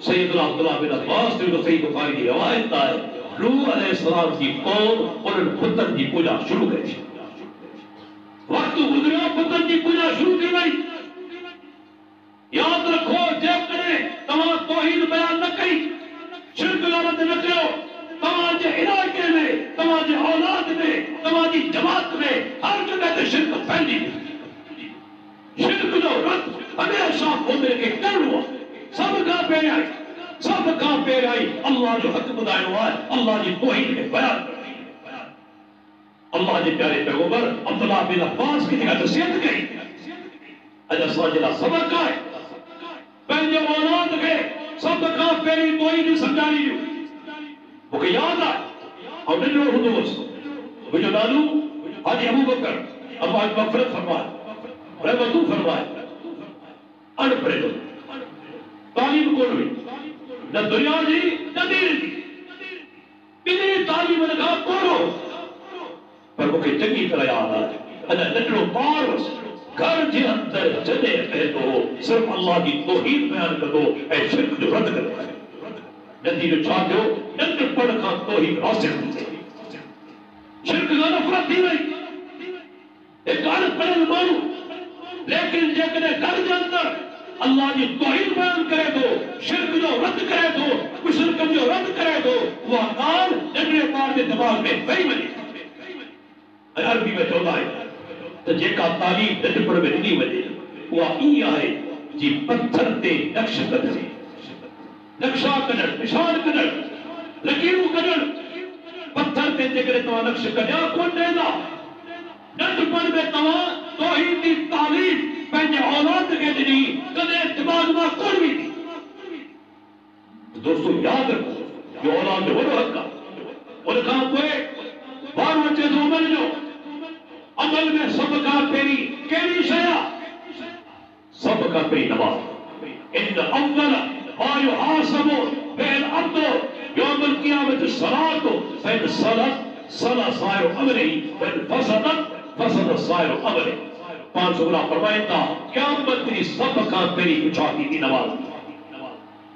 सैयदना अब्दुल्लाह बिन अब्बास जो सही बुखारी जी रवायत आहे, नूह अलैहिस्सलाम जी कौम उन्हनि पुतनि जी पूॼा शुरू कई। वक्त गुजरियो, पुतनि जी पूॼा शुरू थी वई। यादि रखो, जेकॾहिं तव्हां तौहीद बयान न कई, शिरक लानत न कयो, तव्हांजे इलाइक़े में, तव्हांजे औलाद में, तव्हांजी जमात में हर जगह ते शिरक फैलिजी वियो। शिरक जो रद्द हमेशा मुमिन खे करणो आहे। सब खां पहिरियां अल्लाह जो हक़ ॿुधाइणो आहे, अल्लाह जी तौहीद खे बयान करणो आहे। अल्लाह जे प्यारे पैगंबर अब्दुल्लाह बिन अब्बास खे जेका नसीहत कई, अॼु असांजे लाइ सबक़ आहे। पंहिंजे औलाद खे सभ खां पहिरीं तौहीद सम्झाइणी हुई। मूंखे यादि आहे, ऐं नंढड़ो हूंदो हुउसि, मुंहिंजो नालो हाजी अबू बकर, अल्लाह जी मग़फ़िरत फरमाए, रहमतूं फरमाए, अनपढ़ हो, तालीम कोन हुई, न दुनिया जी न दीन जी, ॿिन्ही तालीम खां कोन हो। पर मूंखे चङी तरह यादि आहे, अञा नंढड़ो ॿार हुउसि, घर जे अंदरि जॾहिं वेंदो हो सिर्फ़ अल्लाह जी तौहीद बयान कंदो ऐं शिरक जो रद्द कंदो। नतीजो छा थियो? नंढपण खां तौहीद रासिख़ थी वई, शिरक खां नफ़रत थी वई। हिकु अनपढ़ियल माण्हू लेकिन जेकॾहिं घर जे अंदरि अल्लाह जी तौहीद बयान करे थो, शिरक जो रद्द करे थो, मुशरिकनि जो रद्द करे थो, उहा ॻाल्हि नंढड़े ॿार जे दिमाग़ में वेही वञे। ऐं अरबी में चवंदा आहिनि त जेका तालीम नंढपण में ॾिनी वञे उहा ईअं आहे जी पत्थर ते नक्श कढणु, नक्शा कढणु, निशान कढणु, लकीरूं कढणु। पत्थर ते जेकॾहिं तव्हां नक्श कढिया कोन ॾींदा। नंढपण में तव्हां तौहीद जी तालीम पंहिंजे औलाद खे ॾिनी, कॾहिं दिमाग़ मां कोन वेंदी। दोस्तो यादि रखो, इहो औलाद जो वॾो हक़ आहे। उन खां पोइ वारो अचे थो अमल जो। अमल में सब खां पहिरीं कहिड़ी शइ आहे? सब खां पहिरीं नमाज़। इन अव्वल मा युहासबु बिल अब्दु यौमल क़ियामत सलात फ़इन सलत सला साइर अमली फ़इन फसदत फसद साइर अमली। 500 फरमाइनि था क़यामत जी सब खां पहिरीं छा थींदी? नमाज़।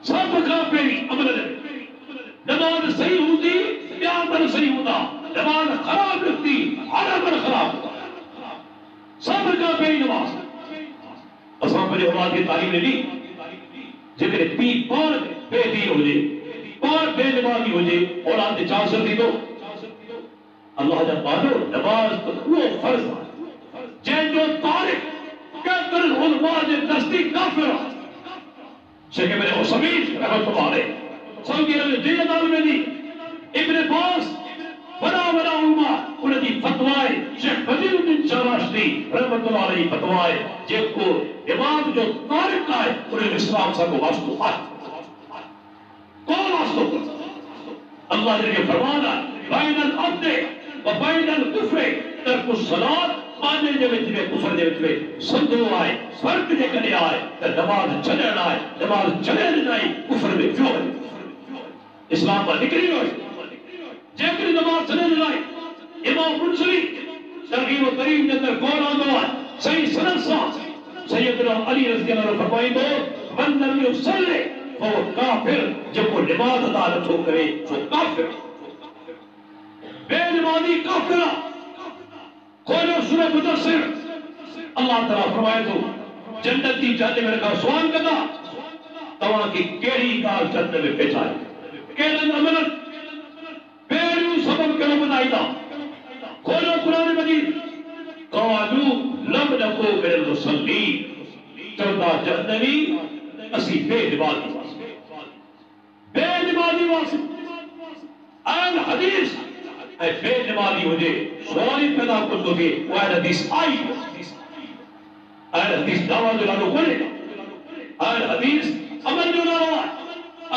सब खां पहिरीं अमल नमाज़ सही हूंदी, ॿिया अमल सही हूंदा। नमाज़ ख़राब निकती, हर अमल ख़राब होगा। सब खां पहिरीं नमाज़। असां पंहिंजे औलाद खे तालीम ॾिनी, जेकॾहिं पीउ पाण बेदीन हुजे, पाण बेनमाज़ी हुजे, औलाद ते छा असर थींदो? अल्लाह जा पानो नमाज़ त उहो फ़र्ज़ आहे जंहिंजो तारिक केतिरनि उलमा जे नज़दीक काफ़िर आहे। शेख इब्न उसैमीन रहमतुल्लाह अलैह सऊदी अरब जे अदालत में दी इब्न बास वॾा उलमा उनजी फतवा आहे। शेख फज़ीलुद्दीन शहराज़ी रहमतुल्लाह अलैह जी फतवा आहे जेको इमाम जो तारिक आहे उन इस्लाम सां को वास्तो आहे, कोन वास्तो कोन्हे। अल्लाह जे फरमान आहे बैनल अब्द व बैनल कुफ्र तर्कु सलात। माने जे विच में कुफर जे विच में संदो आहे, फर्क जेकॾहिं आहे त नमाज़ छॾणु आहे। नमाज़ छॾण नाही, कुफर में वियो वञे, इस्लाम मां निकिरी वियो। जेकॾहिं नमाज़ छॾण लाइ इमाम मुंसरी तरगीब व तरीब जे अंदरि कौन आंदो आहे सही सनद सां सैयदना अली रज़ी अल्लाह अन्हु फरमाईंदो मन लम युसल्ली फहुव काफिर। जेको नमाज़ अदा नथो करे सो काफिर, बेनमाज़ी काफिर आहे। खोलो सूरह मुदस्सिर, अल्लाह ताला फरमाए थो जन्नत जी जानब खां सुवाल कंदा तव्हां खे कहिड़ी ॻाल्हि जन्नत में पहुचाए, कहिड़नि अमलनि पहिरियों सबब कहिड़ो ॿुधाईंदा? खोलो क़ुरान मजीद, क़ालू लम नकू मिनल मुसल्लीन। चवंदा जहन्नमी असीं बेनमाज़ी हुआसीं, बेनमाज़ी हुआसीं। अहल हदीस ऐं बेनमाज़ी हुजे सुवाल ई पैदा कोन थो थिए, उहा हदीस आई। अहल हदीस दावा जो नालो कोन्हे, अहल हदीस अमल जो नालो आहे,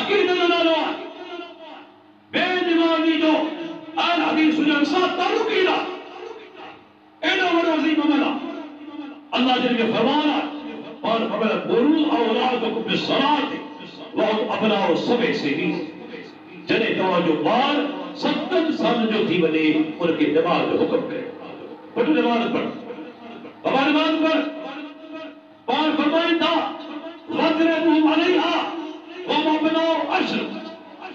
अक़ीदे जो नालो आहे। बेनमाज़ी जो अहल हदीस हुजण सां ताल्लुक़ ई न बिस्सलात व अबनाउ सबे से भी जने तवज्जो बार 70 साल जो थी वने उनके नमाज जो हुक्म करे पढ़ नमाज पढ़ बाबा नमाज पढ़ पार फरमाया था वजरबू अलैहा व मबनाउ अश्र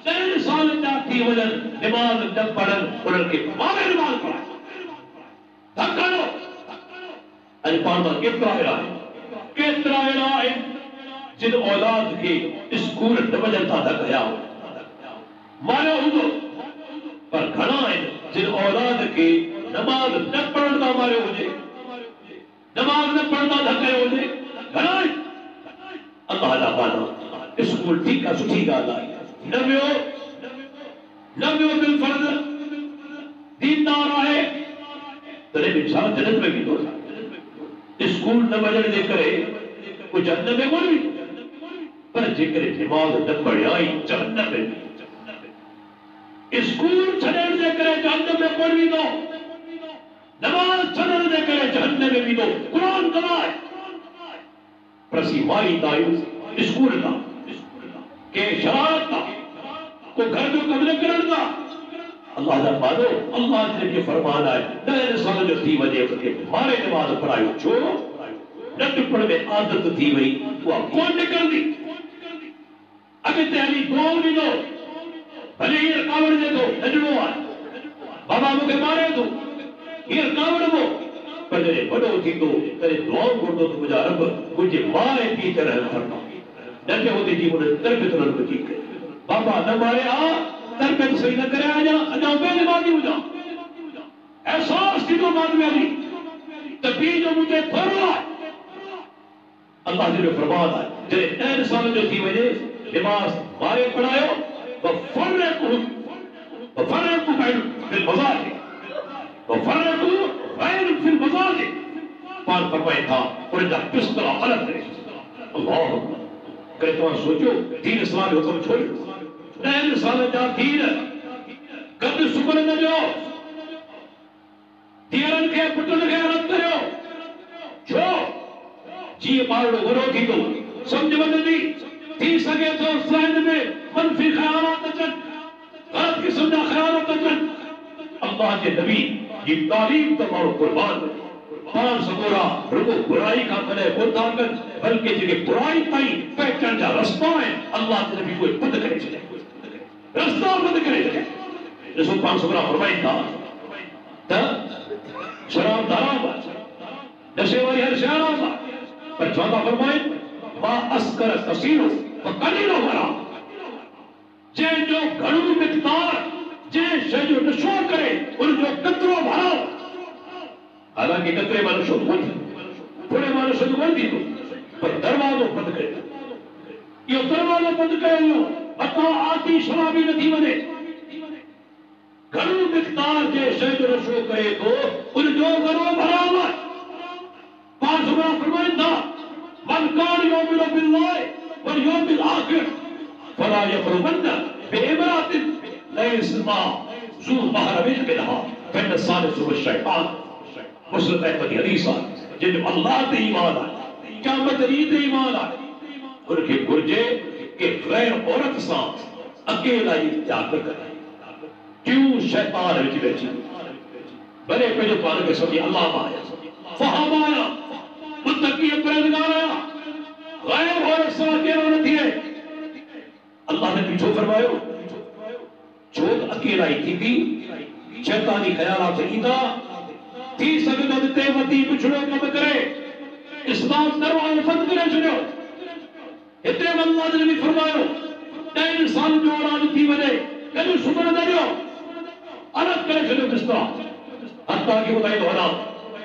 3 साल जा थी वजन नमाज न पढ़न उनके बाबा नमाज पढ़ा धक्कानो अज पाण केतिरा अहिड़ा आहिनि जिन औलाद के स्कूल न वञनि था त कया मारियो हूंदो पर घणा आहिनि जिन औलाद के नमाज न पढ़ण था मारियो हुजे नमाज न पढ़ण था धकयो हुजे घणा आहिनि अल्लाह जा बाना स्कूल ठीक आहे सुठी ॻाल्हि आहे न वियो बिल फर्ज़ दीनदार आहे तॾहिं बि छा जन्नत में वेंदो स्कूल न वञण जे करे को जन्नत में कोन वेंदो पर जेकर नमाज न पढ़ियाई जहन्नम में स्कूल छॾण जे करे जहन्नम में कोन वेंदो नमाज छॾण जे करे जहन्नम में वेंदो क़ुरान गवाह प्रसी मारी दायु स्कूल का के शरारत का को घर जो कब्ज़ करण का अल्लाह दा बानो अल्लाह ने के फरमान है नए साल जो थी वजे के मारे नमाज पढ़ायो छो नंढपण में आदत थी वई वो कौन निकलदी अॻिते हली दौर ॾिनो भले हीअ कावड़ जे थो नंढड़ो आहे बाबा मूंखे मारे थो हीअ कावड़ हो पर जॾहिं वॾो थींदो तॾहिं दुआऊं घुरंदो त मुंहिंजा रब मुंहिंजे माउ ऐं पीउ ते रहम फरमा नंढे हूंदे जी हुन तरबियत न वठी करे बाबा न मारे आ तरबियत सही न करे अञा बेनमाज़ी हुजां एहसास थींदो बाद में हली त पीउ जो मुंहिंजे थोरो आहे अल्लाह जो फरमान है जॾहिं 10 साल जो थी वञे नमाज मारे पढ़ायो वफ़रक़ु बैन फिल मज़ाहिर पान फरमाए था उन जा पिस्तरा अलग करे अल्लाह करे तो सोचो दीन इस्लाम जो हुक्म छोड़ 10 साल जा दीन कद सुमन न जो धीअरनि खे पुटनि खे अलॻि करियो छो जीअं ॿारड़ो वॾो थींदो सम्झ वधंदी थी सके तो ज़हन में मनफी ख़यालात अचनि ग़लत क़िस्म जा ख़यालात अचनि अल्लाह जे नबी जी तालीम त माण्हू क़ुर्बान पाण सगोरा रुगो बुराई खां कॾहिं कोन था कनि बल्कि जेके बुराई ताईं पहुचण जा रस्ता आहिनि अल्लाह जे नबी उहे बंदि करे छॾिया रस्ता बंदि करे छॾिया ॾिसो पाण सगोरा फरमाइनि था त शराब हराम आहे नशे वारी हर शइ हराम आहे पर चवंदा फरमाइनि मां अस्कर कसीरो कलीलो हराम जंहिंजो घणो मिक़दार जंहिं शइ जो नशो करे उनजो कतिरो हराम हालांकि कतरे मां नशो कोन थोरे मां नशो कोन थींदो पर दरवाज़ो बंदि करे इहो दरवाज़ो बंदि कयो मथां आती शराबी न थी वञे घणो मिक़दार जे शइ जो नशो करे थो उनजो घणो हराम आहे पाण सुबह फरमाइनि था मन कान युमिनु बिल्लाहि वल यौमिल आखिर फला यक़रबन्न बिइमरातिन लैसा ज़ू महरमिन मिनहा फइन सालिसु शैतान मुस्लिम अहमदी हदीस आहे जिन अल्लाह ते ईमान आहे क़यामत ॾींहं ते ईमान आहे उनखे घुर्जे कि गैर औरत सां अकेला ई त्याग करे क्यों शैतान विच में अची भले पंहिंजो पाण खे सम्झी अल्लाह मां आया फ़हम आया मुत्तकी परहेज़गार आया गैर औरत सां अकेलो न थिए अल्लाह ने पीछो फरमायो छो अकेला ही थी शैतानी ख्यालात ईंदा थी सघंदो त ते वधी पिछड़ो कम करे इस्लाम दरवाज़ो बंदि करे छॾियो हिते अल्लाह ने भी फरमायो 10 साल जो औलाद थी वञे कॾहिं सुम्हण न ॾियो अलॻि करे छॾियो बिस्तर हथा खे ॿुधाईंदो हलां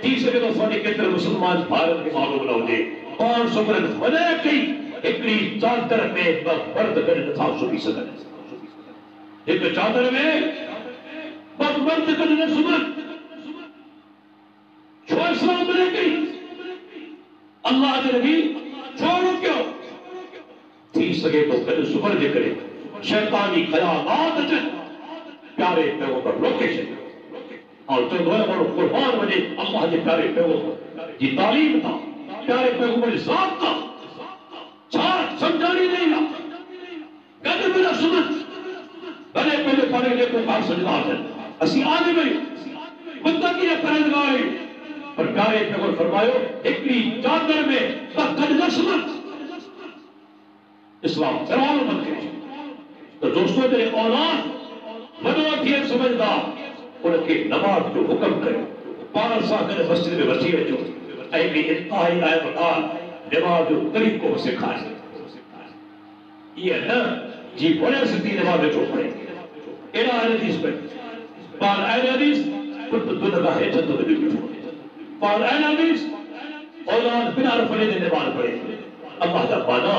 थी सघे थो असांजे केतिरे मुस्लमान भाउरनि खे मालूम न हुजे पाण सुम्हण वञे कई हिकिड़ी चादर में ॿ मर्द गॾु नथा सुम्ही सघनि हिकु चादर में ॿ मर्द गॾु न सुम्हनि छो इस्लाम मिले कई अल्लाह जे नबी छो रोकियो थी सघे थो गॾु सुम्हण जे करे शैतानी ख़यालात अचनि प्यारे पैगंबर रोके छॾियो और चवंदो आहे माण्हू क़ुर्बान वञे अल्लाह जे प्यारे पैगंबर जी तालीम तां प्यारे पैगंबर जी ज़ात तां छा सम्झा करे देखो खास सजदा है असी आने में बंदा की परंदगार पर प्यारे पैगंबर फरमायो एकड़ी चादर में तकद नस्मत इस्लाम सवाल मत करे तो दोस्तों तेरे औलाद वडो थिए समझदार उनके नमाज जो हुक्म करे पांच साल करे मस्जिद में वसी जो ऐबी इंतहाई आए बता नमाज जो तरीको सिखाए ये न जी बड़े सिद्धी नमाज जो पढ़े एड़ा हदीस पे पर हदीस कुछ दुनिया है जब तो भी पर हदीस औलाद बिना रफले ने नमाज पढ़े अल्लाह का बाना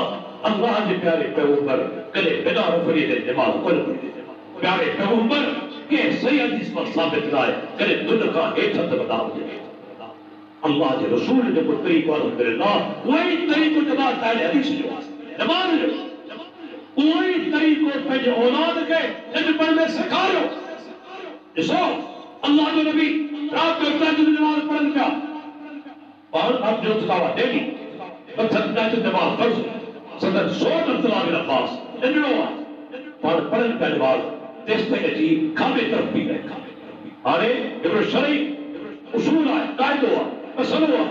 अल्लाह के प्यारे पैगंबर कदे बिना रफले ने नमाज पढ़े प्यारे पैगंबर के सही हदीस पर साबित लाए कदे दुनिया है जब बता दे अल्लाह के रसूल ने को तरीको अल्हम्दुलिल्लाह वही तरीको नमाज पढ़े हदीस जो नमाज जो वही तरीको पे जो औलाद के इन पढ़ने सिखाओ देखो अल्लाह के नबी रात को तहज्जुद नमाज पढ़न का और अब जो तकावा डेली पर तहज्जुद नमाज फर्ज सदर 100 नफला के नमाज इंदरो पर पढ़न का नमाज देश पे जी खाबे तरफ भी है अरे इब्रो शरई उसूल है कायदो है मसलो है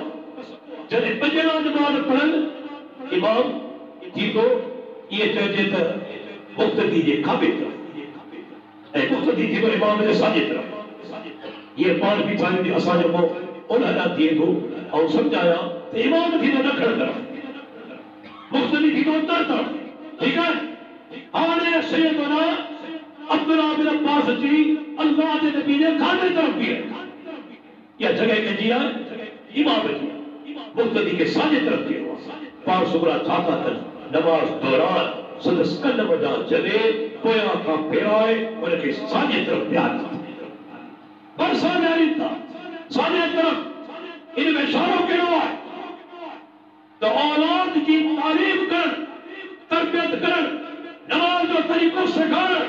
जने पंजना नमाज पढ़न इमाम जी तो ये चर्चे तो मुक्तदी जे खाबे तरफ ए मुक्तदी जी को इमाम जे साजे तरफ ये पांच भी थाने दी असा जो उन अदा दिए को और समझाया तो इमाम थी तो दखण तरफ मुक्तदी थी तो उत्तर तरफ ठीक है हमारे सैयदना अब्दुल्ला बिन अब्बास जी अल्लाह के नबी ने खाने तरफ भी है या जगह के जिया इमाम जी मुक्तदी के साजे तरफ दिए पांच सुबरा चाहता था नमाज दौरान सदस कदम वजा चले पोया का फेराए उनके साजे तरफ प्यार पर साजे था साजे तरफ इनमें इशारों के है तो औलाद की तालीम कर तरबियत कर नमाज जो तरीकों सिखाए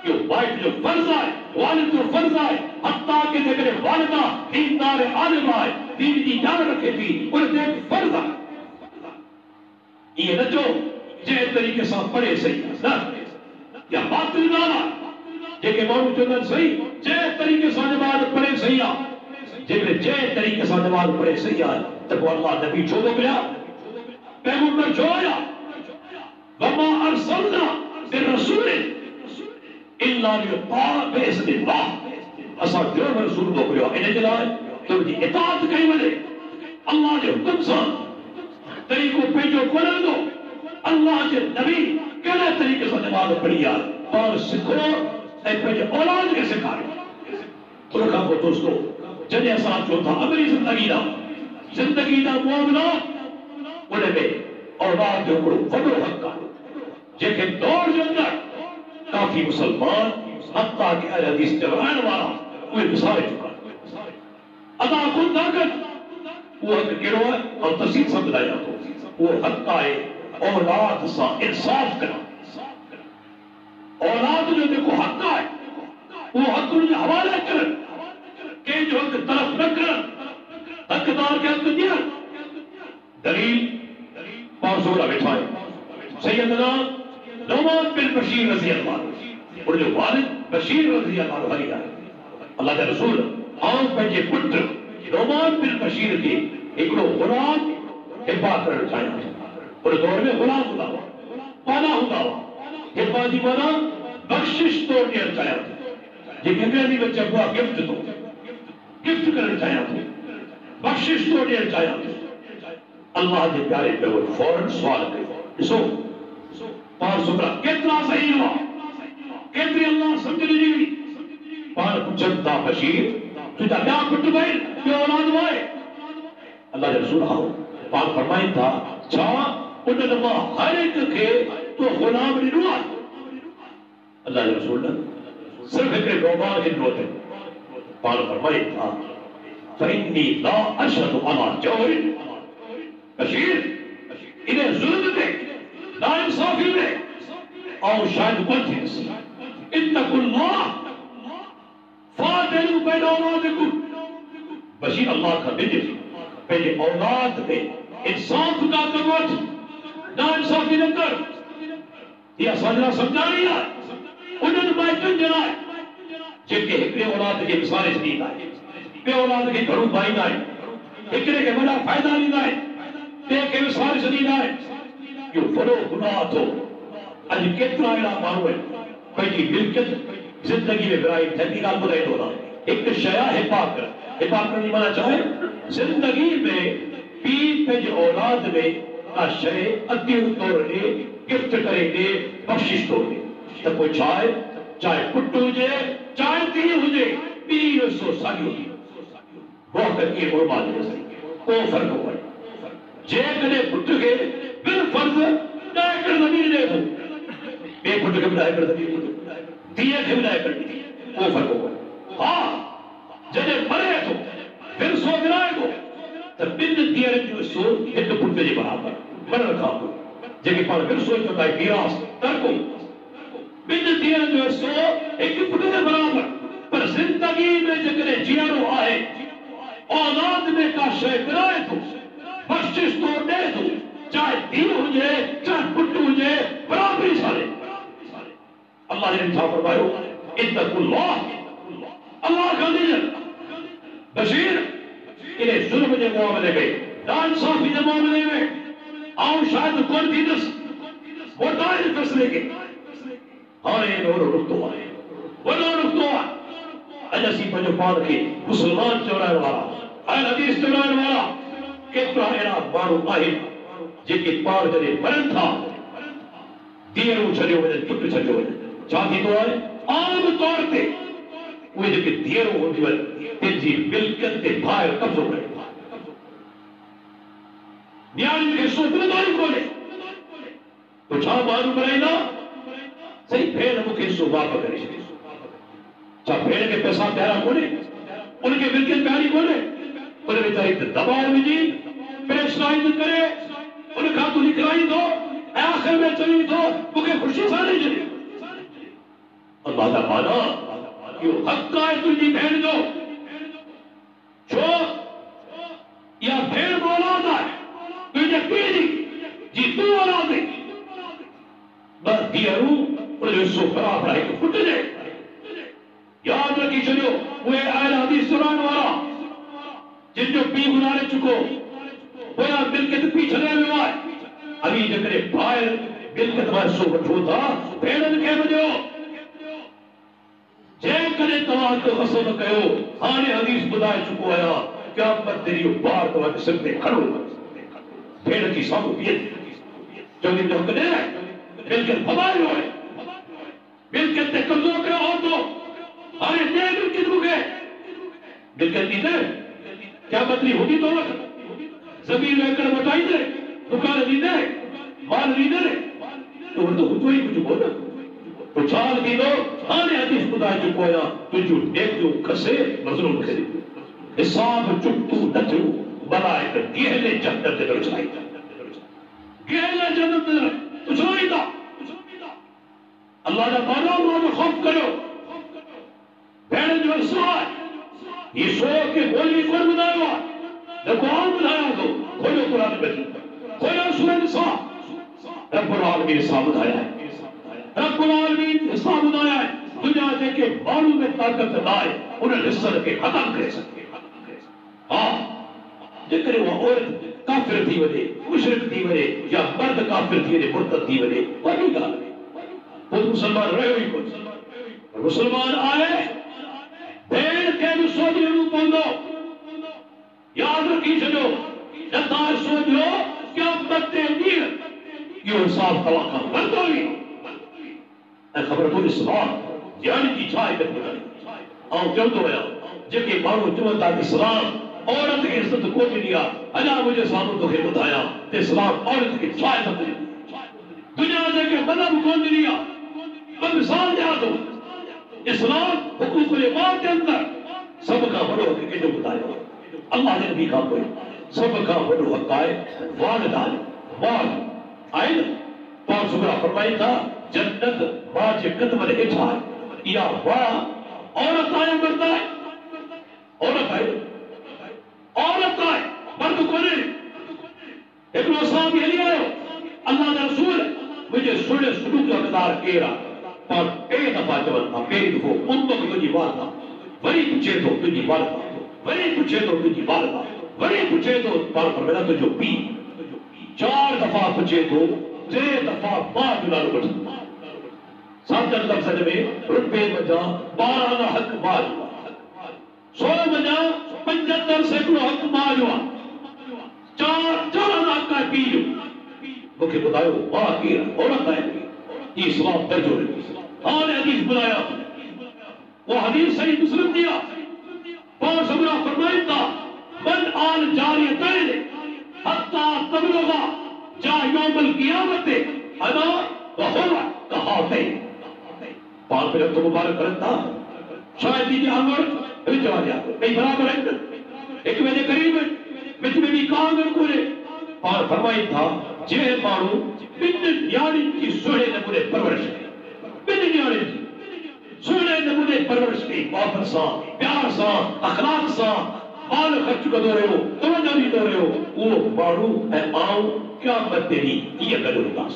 जो वाइफ जो फर्ज है वालिद जो फर्ज है हत्ता के जगह वालिदा दीनदार आलिम है दीन की जान रखे थी उनके फर्ज है ये न जो जे तरीके से पढ़े सही ना या बातिल नाला जेके मानू चंदन सही जे तरीके से नमाज पढ़े सही आ जे तरीके से नमाज पढ़े सही आ तो अल्लाह नबी छो मोकलिया पैगंबर छो आया वमा अरसलना बिरसूल इल्ला लियुता बिइज़्निल्लाह असा जो रसूल मोकलियो इन जे लाइ तुंहिंजी इताअत कई वञे अल्लाह जे हुक्म सां तरीको पेजो कोन दो अल्लाह के नबी केड़े तरीके से नमाज पढ़ी आ और सिखो ए पेजो औलाद के सिखायो उनका को दोस्तों जने असा चौथा अमली जिंदगी दा मामला उनमें औलाद जो बड़ो वडो हक आहे जेके दौर जे अंदर काफी मुसलमान हत्ता के अहल हदीस जवान वाला वे विसारे चुका अदा को ताकत वो हक केड़ो है और तफसील समझाया तो वो हक है औलाद सा इंसाफ करना औलाद जो देखो हक है वो हक उनके हवाले कर के जो हक तरफ न कर हकदार के हक दिया दलील पासोरा बैठा है सैयदना नौमान बिन बशीर रजी अल्लाह और जो वालिद बशीर रजी अल्लाह हरी है अल्लाह के रसूल आम पंजे पुत्र नौमान बिन बशीर के एकड़ो गुलाम हिब्बा करण चाहिए और दौर में गुलाम हुआ पाना हुआ हिब्बा जी माना बख्शिश तो ॾियण चाहिया जे अंग्रेजी में चइबो आहे गिफ्ट तो गिफ्ट करण चाहिया बख्शिश तो ॾियण चाहिया अल्लाह के प्यारे पे वो फौरन सवाल कयो ॾिसो पाण सुबरा केतिरा सही हुआ केतिरी अल्लाह समझ ॾिनी हुई पाण पुछनि था बशीर तुंहिंजा ॿिया पुट भाई ॿियो औलाद वाए अल्लाह के रसूल आओ पाण फरमाइनि था छा उन्हनि मां हर एक के तो गुलाम ॾिनो आहे अल्लाह के रसूल सिर्फ हिकिड़े नौमान ॾिनो अथई पाण फरमाइनि था फइन्नी ला अशहदु अला जौर बशीर इन्हें जुल्म पे नाइंसाफी में और शायद कुछ इत्तकुल्लाह फादिलु बैन औलादिकुम बशीर अल्लाह का बिजली पहले औलाद पे इंसाफ का कवच नाइंसाफी न कर ये समझना समझा नहीं है उन्हनि माइटनि जे लाइ जेके हिकिड़े औलाद खे विसारे छॾींदा आहिनि, ॿिए औलाद खे घणो पाईंदा आहिनि, हिकिड़े खे वॾा फ़ाइदा ॾींदा आहिनि, ॿिए खे विसारे छॾींदा आहिनि। इहो वॾो गुनाह थो। अॼु केतिरा अहिड़ा माण्हू आहिनि पंहिंजी मिल्कियत ज़िंदगी में विराई। थधी ॻाल्हि ॿुधाईंदो न, हिकु शइ आहे हिपाकत। हिपाकत जी माना छा आहे? ज़िंदगी में पीउ पंहिंजे औलाद में का शइ अतियूं तौर ॾे, गिफ्ट करे ॾे, बख़्शिश थो ॾे, त पोइ छा आहे? चाहे पुटु हुजे चाहे धीउ हुजे, पीउ जो हिसो साॻियो थी को फ़र्क़ु कोन्हे। जेकॾहिं पुट खे बिल फर्ज़ 10 एकड़ ज़मीन ॾे थो, ॿिए पुट खे बि 10 एकड़ ज़मीन ॾींदो, धीअ खे बि 10 एकड़ ॾींदी, को फ़र्क़ु कोन्हे। हा, जॾहिं मरे थो विरसो विराए थो त ॿिनि धीअरुनि जो हिसो हिकु पुट जे बराबरि मरण खां पोइ, जेके पाण विरसो चवंदा आहियूं, मीरास तरको, ॿिनि धीअरुनि जो हिसो हिकु पुट जे बराबरि। पर ज़िंदगी में जेकॾहिं जीअणो आहे, औलाद में का शइ विराए थो, बख़्शिश थो ॾे थो, चाहे धीउ हुजे चाहे पुट हुजे, बराबरी साले। अल्लाह ने छा फरमायो? इत्तक़ुल्लाह, अल्लाह खां ॾिजो। बशीर इन ज़ुल्म जे मामले में, नाइंसाफ़ी जे मामले में आउं शायदि कोन थींदुसि, मोटाइल फ़ैसिले खे हाणे वॾो नुक़्तो आहे, वॾो नुक़्तो आहे। अॼु असीं पंहिंजो पाण खे मुस्लमान चवराइण वारा, अहल हदीस चवराइण वारा केतिरा अहिड़ा माण्हू आहिनि जेके पाण जॾहिं मरनि था, धीअरूं छॾियो वञनि, पुट छॾियो वञनि, छा थींदो आहे? आम तौर ते उहे जेके धीअरूं हूंदियूं आहिनि, पंहिंजी मिल्कियत ते ॿाहिरि कब्ज़ो करे, न्याणियुनि खे हिसो मिलंदो ई कोन्हे। तो छा माण्हू कराईंदा? सही, भेण मूंखे हिसो वापसि करे छॾे। छा भेण खे पैसा प्यारा कोन्हे? उनखे मिल्कियत प्यारी कोन्हे? उन वीचारी ते दबाव विझी प्रेशराइज़ करे उन खां तूं निकिराईंदो ऐं आख़िर में चवी थो मूंखे ख़ुशी सां ॾेई छॾे। अल्लाह जा माना इहो हक़ आहे तुंहिंजी भेण जो, छो इहा भेण बि औलाद आहे तुंहिंजे पीउ जी तूं औलाद आहीं। ॿ धीअरूं उनजो हिसो बराबरि आहे हिकु पुट जे। यादि रखी छॾियो, उहे अहल हदीस चवराइण वारा जिन जो पीउ गुज़ारे चुको, पोयां मिल्कियत पीउ छॾे वियो आहे, अभी जेकॾहिं ॿाहिरि मिल्कियत मां हिसो वठो था, भेणनि खे बि ॾियो। जेकॾहिं तव्हां हिकु असो न कयो, हाणे हदीस ॿुधाए चुको आहियां, क़यामत ॾींहुं इहो ॿार तव्हांजे सिर ते खड़ो भेण जी साम्हूं बीहे चवंदी हक़ ॾे, मिल्कियत फबायो आहे, मिल्कियत ते कब्ज़ो कयो हो तो हाणे ॾे मिल्कियत मूंखे, मिल्कियत ॾींदे क़यामत ॾींहुं हुंदी तो वठ, ज़मीन एकड़ वटाईंदे, दुकान ॾींदे, माल ॾींदे, तो वरी तो हुंदो ई कुझु कोन। तो छा थींदो? हाणे हदीस ॿुधाए चुको आहियां, तुंहिंजूं नेकियूं खसे मज़लूम खे हिसाब चुक्तू न थियो, मलाइक गहले जन्नत में विछाईंदा, गहले जन्नत में विछाईंदा। अल्लाह जा मानो अल्लाह जो ख़ौफ़ करियो। भेण जो हिसो आहे, हिसो खे ॿोली कोन ॿुधायो आहे, न को आउं ॿुधायां थो। खोलियो क़ुरान में, खोलियो सूरह निसा, रब्बुल आलमीन हिसा ॿुधाया आहे, रब्बुल आलमीन हिसा ॿुधाया आहे। दुनिया जेके माण्हू में ताक़त न आहे उन हिस्सनि खे ख़तमु करे सघे। हा, जेकॾहिं उहा औरत काफ़िर थी वञे, मुशरिक थी वञे, या मर्द काफ़िर थी वञे, मुर्तद थी वञे, वॾी ॻाल्हि, पोइ मुसलमान रहियो ई कोन। मुसलमान आहे, भेण खे बि सोच ॾियणो पवंदो। यादि रखी छॾियो, नथा सोचियो क़यामत जे ॾींहुं इहो हिसाब तव्हां खां वरितो ई। ऐं ख़बर अथव इस्लाम ॼाण जी छा आहे? आउं चवंदो आहियां, जेके माण्हू चवनि था इस्लाम औरत खे इज़त कोन ॾिनी आहे, अञा मुंहिंजे साम्हूं तोखे ॿुधायां त इस्लाम औरत खे छा इज़त ॾिनी। दुनिया जेके मज़हब कोन ॾिनी आहे, ॿ मिसाल ॾियां थो। इस्लाम हुकूकुल इबाद जे अंदरि सभ खां वॾो हक़ कंहिंजो ॿुधायो? अल्लाह जे नबी खां पोइ सभ खां वॾो हक़ आहे वालिदान, वाल आहे न। पाक सुबरा फरमाइनि था, जन्नत मां जे कदम जे हेठि आहे। इहा वाह औरत आहे, मर्द आहे? औरत आहे, औरत आहे, मर्द कोन्हे। हिकिड़ो साहबी हली आयो, अल्लाह जा रसूल, मुंहिंजे सुहिणे सुलूक जो हक़दार केरु आहे? पर टे दफा चवन था पेरी दफो उम्मत तुझी वारदा वरी पूछे तो तुझी वारदा वरी पूछे तो तुझी वारदा वरी पूछे तो पर फरमाया तुझो पी 4 दफा पूछे तो 3 दफा बाद नाल वठ सात लफ्ज़ में रुपए बजा 12 ना हक माल 100 बजा 75 सैकड़ों हक माल हुआ 4 ना का पीलो मुझे बतायो वाह की औरत है ये सवाब दर्जो और हदीस बनाया वो हदीस सही मुस्लिम दिया और सबरा फरमाइता मन आल जारियतैन हत्ता तबलगा जा यौमल क़ियामत अना व हुवा कहाते पाल पे तो मुबारक करता शायद ये अमर विचार कई बराबर है एक मेरे करीब विच में भी कांगड़ कोले पाल फरमाई था जे मानू बिन यानी की सोने नमूने परवरिश बिन यानी सोने नमूने परवरिश की मोहब्बत सा प्यार सा अखलाक सा माल खर्च कर रहे हो तवज्जो नहीं कर रहे हो वो मानू है आओ क्या मत तेरी ये कदर उदास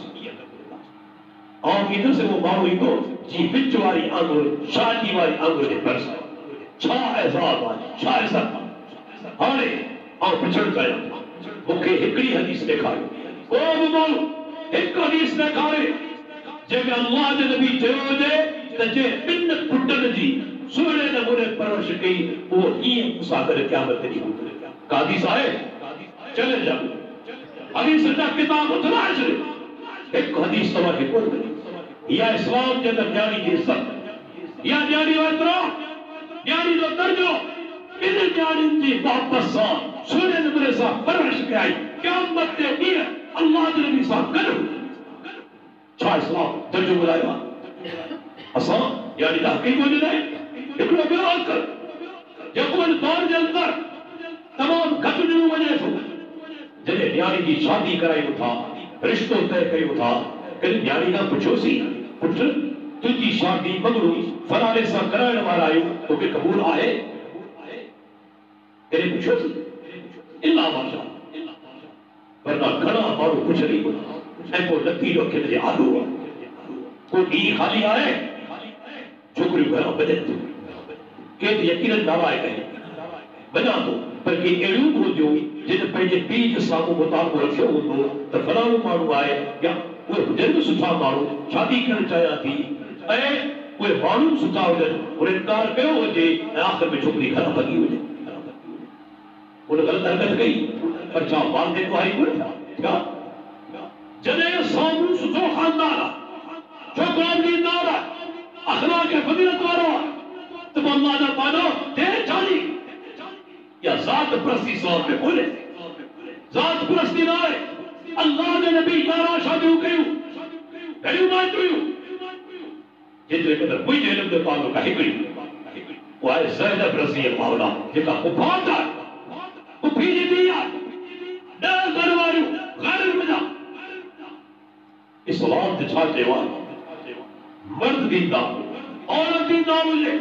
और इधर से वो मानू इको जी बिच वाली आंगुर शादी वाली आंगुर ने परस छा एजाब छा ऐसा हाने और पिछड़ गया मुखे हिकड़ी हदीस दिखाई ओ मानू एक हदीस दिखाए जब अल्लाह ने नबी चयो दे तजे बिन पुटन जी सोने नमूने परवरिश की वो ही मुसागर क़यामत नहीं होती कादी साहब चले जाओ हदीस का किताब उतना है एक हदीस तवा के कोल या इस्लाम के अंदर जानी की इज्जत या जानी वातरा जानी जो दर्जो इन जानी जी वापस सा सोने नमूने सा परवरिश के आई क़यामत के लिए अल्लाह के नबी सा कर छा इस्लाम दर्जो बुलाया असा यानी तहकीक हो जाए इकड़ो बयान कर जब वो दौर के अंदर तमाम घटनाओं वजह से जने न्याणी की शादी कराई था रिश्तो तय कयो था कल न्याणी का पुछो सी पुत्र तुझी शादी मगरू फलाने सा कराइण वाला आयो तो के कबूल आए तेरे पुछो सी इल्ला माशा वरना घणा माण्हू कुछ नहीं ऐं पोइ लथी रखे जे आलू को डी खाली आए छोकरियूं घरां बजनि थियूं के यकीनन दावा है बना तो पर के एड़ियूं हूंदियूं जिन पंहिंजे पीउ जे साम्हूं मुतालबो रखियो हूंदो त फलाणो माण्हू आहे या उहे हुजनि सुठा माण्हू शादी करणु चाहियां थी ऐं उहे माण्हू सुठा हुजनि उन इनकार कयो हुजे ऐं आख़िर में छोकिरी घरां भॼी हुजे उन ग़लति हरकत कई पर छा वालदेन वारी कोन्हे छा जॾहिं साम्हूं सुठो ख़ानदान आहे छोकिरो दीनदार आहे अखलाक ऐं फज़ीलत वारो आहे तो अल्लाह का मानो दे जानी या जात परस्ती सवाब में बोले जात परस्ती ना है अल्लाह ने नबी तारा शादी कयूं घणियूं माइटियूं जेको एक अंदर कोई इल्म जो ताल्लुक आहे हिकिड़ी वो आहे ज़ैनब रज़ी अल्लाह अन्हा जेका मुफाद आहे मुफी जी दी आहे ॾह घर वारियूं गैर मजा इस्लाम ते छा चयो आहे मर्द दीनदार औरत दीनदार हुजे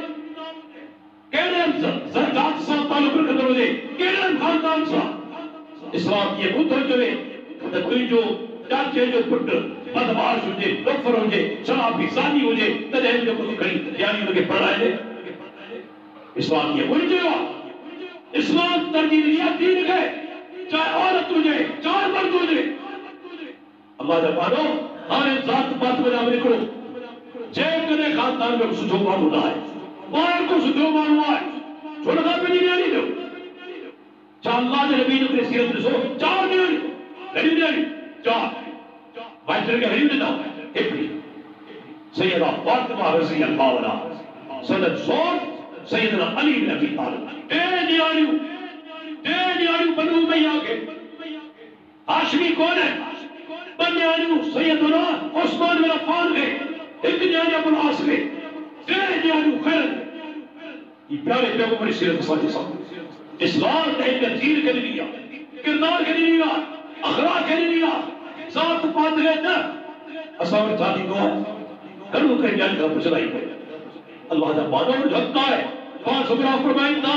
केड़े ज़ात सां ताल्लुक रखंदड़ हुजे केड़े ख़ानदान सां इस्लाम ये ॿुधो चवे त तुंहिंजो चाचे जो पुटु बदमाश हुजे लोफर हुजे शराबी ज़ानी हुजे तॾहिं जो कुझु खणी यानी हुनखे पढ़ाए इस्लाम ये ॿुधी चयो आहे इस्लाम तरजीह ॾिनी आहे दीन खे चाहे औरत हुजे चाहे मर्द हुजे अल्लाह जा मानो हाणे ज़ात पात वञा निकिरो जेकॾहिं ख़ानदान में सुठो माण्हू न आहे ॿाहिरि को सुठो माण्हू आहे छो नथा पंहिंजी न्याणी ॾियो छा अल्लाह जे नबी जो सीरत ॾिसो 4 न्याणियूं घणी न्याणियूं 4 माइटनि खे घणी ॾिना हिकिड़ी सैयदा फातिमा रज़ी अल्लाह अन्हा सदन सौद सैयदना अली बिन अबी तालिब टे न्याणियूं बनु उमैया के हाशमी कौन है ॿ न्याणियूं सैयदना उस्मान बिन अफ़्फ़ान के एक न्याणी अबुल आस के टे न्याणियूं खैर ये प्यारे पैगंबर सीरत साजी साहब इस्लाम ने एक दीन के लिए किरदार के लिए अखलाक के लिए साथ पात गए ना असावर जाती दो करू के ज्ञान का पुछलाई पे अल्लाह दा मानो झक्का है पांच सबरा फरमाइंदा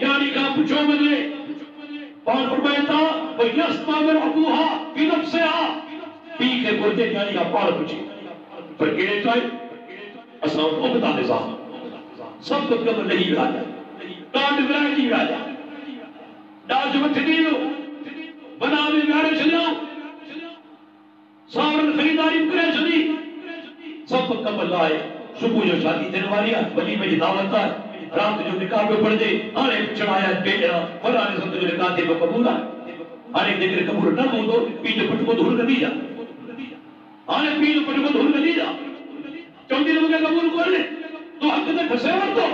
यानी का पूछो मुझे पांच फरमाइंदा वो यस्मा मिन अबूहा फी नफ्सिहा पी के बोलते यानी का पाल पूछे पर केड़े चाहे असां उबदा निजाम सब कुछ कम नहीं राजा कांड विराजी राजा डाज मत दियो बना में गाड़े चलियो सावरन खरीदारी करे चली सब कम लाए सुबह जो शादी थियण वारी आहे वॾी पंहिंजी दावत आहे रात जो निकाह पियो पढ़जे हाणे चढ़ाया बेड़ा फलाणे संत जो निकाह थिए कबूल आहे हाणे जेकर कबूल न हूंदो पीउ जो पटको धूल नदी जा हाणे पीउ जो पटको धूल नदी जा चवंदी मूंखे कबूल कोन्हे तो हक़ ते फसे वरितो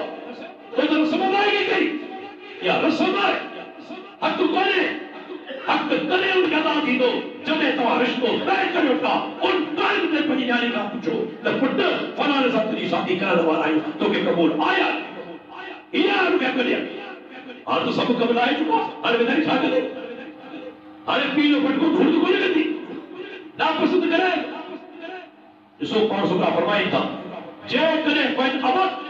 तो रस्म अदायगी कई या रस्म आहे हक़ कोन्हे हक़ कॾहिं उन अदा थींदो जॾहिं तव्हां रिश्तो तय करियो था उन टाइम ते पंहिंजी न्याणी खां पुछो त पुट फलाणे संत जी शादी करण वारा आहियूं तोखे कबूल आया इहा मूंखे कॾहिं हाणे तो सभु कबूल आहे चुका हाणे ॿुधाए छा कंदे हाणे पीउ जो पटको धूल कोन्हे कंदी नापसंद करे ॾिसो पाण सुठा फरमाइनि था जेकॾहिं पंहिंजी अवध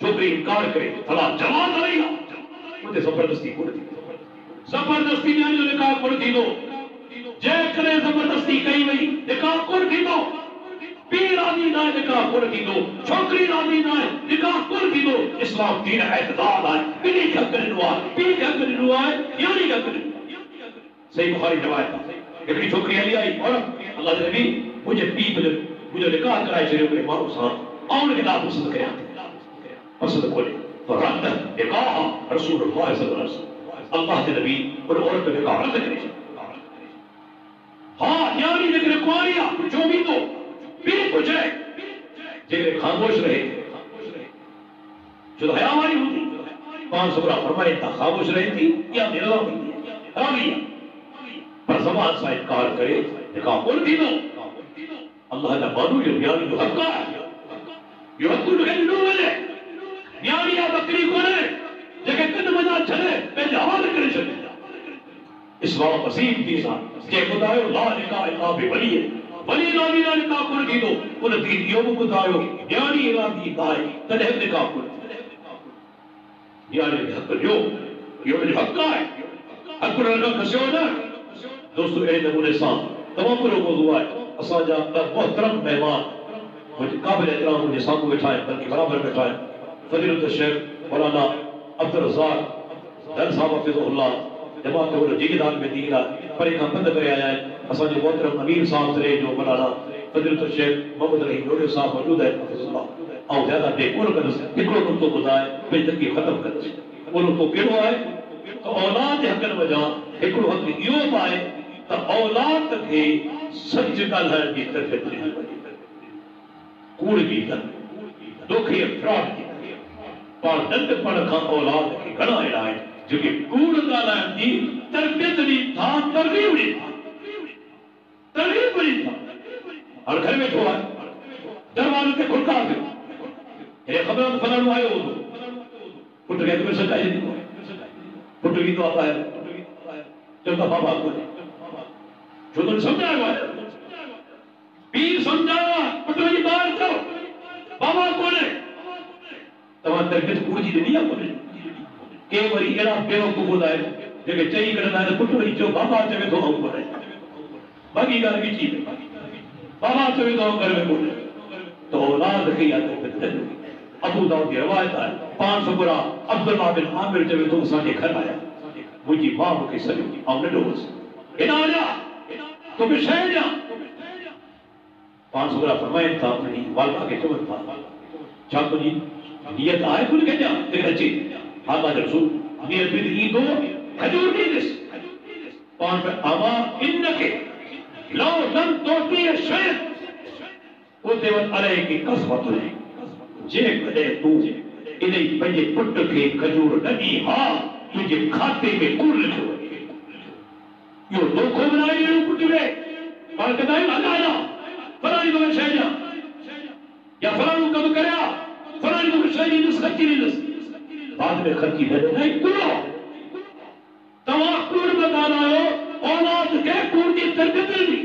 छोकिरी इनकार करे फला जवान रही आहे उते ज़बरदस्ती कोन थींदी जबरदस्ती न्याणी जो निकाह कोन थींदो जेकॾहिं जबरदस्ती कई वई निकाह कोन थींदो पीउ राज़ी न आहे निकाह कोन थींदो छोकिरी राज़ी न आहे निकाह कोन थींदो इस्लाम दीन एतदाल आहे ॿिन्ही खे हक़ ॾिनो आहे पीउ खे हक़ ॾिनो आहे न्याणी खे हक़ ॾिनो सही बुखारी रिवायत आहे हिकिड़ी छोकिरी हली आई और अल्लाह जे नबी मुंहिंजे पीउ मुंहिंजो निकाह कराए छॾियो हिकिड़े माण्हू सां ऐं हुनखे ॾाढो पसंदि कयां पसंदि कोन्हे पर रद निकाह रसूलुल्लाह सल्लल्लाहु अलैहि वसल्लम अल्लाह के नबी और औरत के निकाह रद्द करे हां न्याणी जेकॾहिं कुंवारी आहे जो भी तो पीउ पुछे जेकॾहिं ख़ामोश रहे छो त हया वारी हूंदी पाण सबरा फरमाइनि था ख़ामोश रहे थी या निरला हूंदी रावी पर ज़बान सां इनकार करे निकाह कोन थींदो अल्लाह जा माण्हू जो न्याणी जो हक़ आहे इहो हक़ हुनखे ॾिनो वञे न्याणी या बकरी कोन्हे जेके कन मञा छॾे पंहिंजे हवाले करे छॾे इस्लाम वसीम दीन आहे जे ॿुधायो ला निकाह इल्ला बिवली वली राज़ी न निकाह कोन थींदो उन दीन इहो बि ॿुधायो न्याणी राज़ी नाहे तॾहिं निकाह कोन न्याणी खे हक़ ॾियो इहो हुनजो हक़ आहे हक़ न खसियो न दोस्तो अहिड़े नमूने सां तमामु वॾो मौज़ू आहे असांजा मोहतरम महिमान मुंहिंजे क़ाबिल एतिराम मुंहिंजे साम्हूं वेठा आहिनि बल्कि बराबरि वेठा आहिनि फज़ीलत शेख मौलाना अब्दुल रज़ाक दर साहब हफ़िज़हुल्लाह जमात उल जिगदान में दीन आहे परे खां पंध करे आया आहिनि असांजे मोहतरम अमीर साहब तरे जो मौलाना फज़ीलत शेख मोहम्मद रहीम नूरी साहब मौजूद आहिनि हफ़िज़हुल्लाह ऐं ज़्यादा देर कोन कंदुसि हिकिड़ो नुक़्तो ॿुधाए पंहिंजी तक़रीर ख़तमु कंदुसि उहो नुक़्तो कहिड़ो आहे त औलाद जे हक़नि वञा हिकिड़ो हक़ इहो बि आहे त औलाद खे सच ॻाल्हाइण जी तरबियत ॾिनी वञे कूड़ जी न दोखे फ्रॉड जी पाण नंढपण खां औलाद खे घणा अहिड़ा आहिनि जेके कूड़ ॻाल्हाइण जी तरबियत ॾिनी था तरगीब ॾिनी था तरगीब ॾिनी था हाणे घर वेठो आहे दरवाज़े ते खुड़का थियो हे ख़बर फलाणो आयो हूंदो पुट खे हिकु सचाई ॾींदो पुट ईंदो आहे ॿाहिरि चवंदा बाबा कोन्हे छो तो समझायो है पीर समझाया पुट जी बात करो बाबा कोने तवा तरबियत कूड़ जी ॾिनी आहे कोने के वरी अहिड़ा बेवकूफ़ आहिनि जेके चई करंदा आहिनि पुट वरी चयो बाबा चवे थो ऐं कोन्हे बाक़ी ॻाल्हि विची बाबा चवे थो घर में कोन्हे तो औलाद खे इहा तरबियत ॾिनी अबू दाऊद जी रिवायत आहे पाण सुबरा अब्दुल्लाह बिन आमिर चवे थो असांजे घर आया मुंहिंजी माउ मूंखे सॼो ऐं नंढो हुअसि हेॾा वञा तो भी शहर जा पांच सुबरा फरमाइनि था अपनी वालदा के चवनि था छा तुंहिंजी नियत आहे कुल के जा ते अची हा मां रसूल नियत में ईंदो खजूर ॾींदुसि पाण पे आमा इनके लो लन तोती शय उते वटि अरे की कसमत जे कॾहिं तूं इन पंहिंजे पुट खे खजूर न ॾी हा तुंहिंजे खाते में कूड़ लिखियो यो धोखो बनाए ॾियो पुट खे पाण कंदा आहियूं हलाया फलाणी तोखे शइ ॾियां या फलाणो कमु करिया फलाणी तोखे शइ ॾींदुसि ख़र्ची ॾींदुसि बाद में ख़र्ची न ॾिनई कूड़ो तव्हां कूड़ में ॻाल्हायो औलाद खे कूड़ जी तरबियत ॾिनी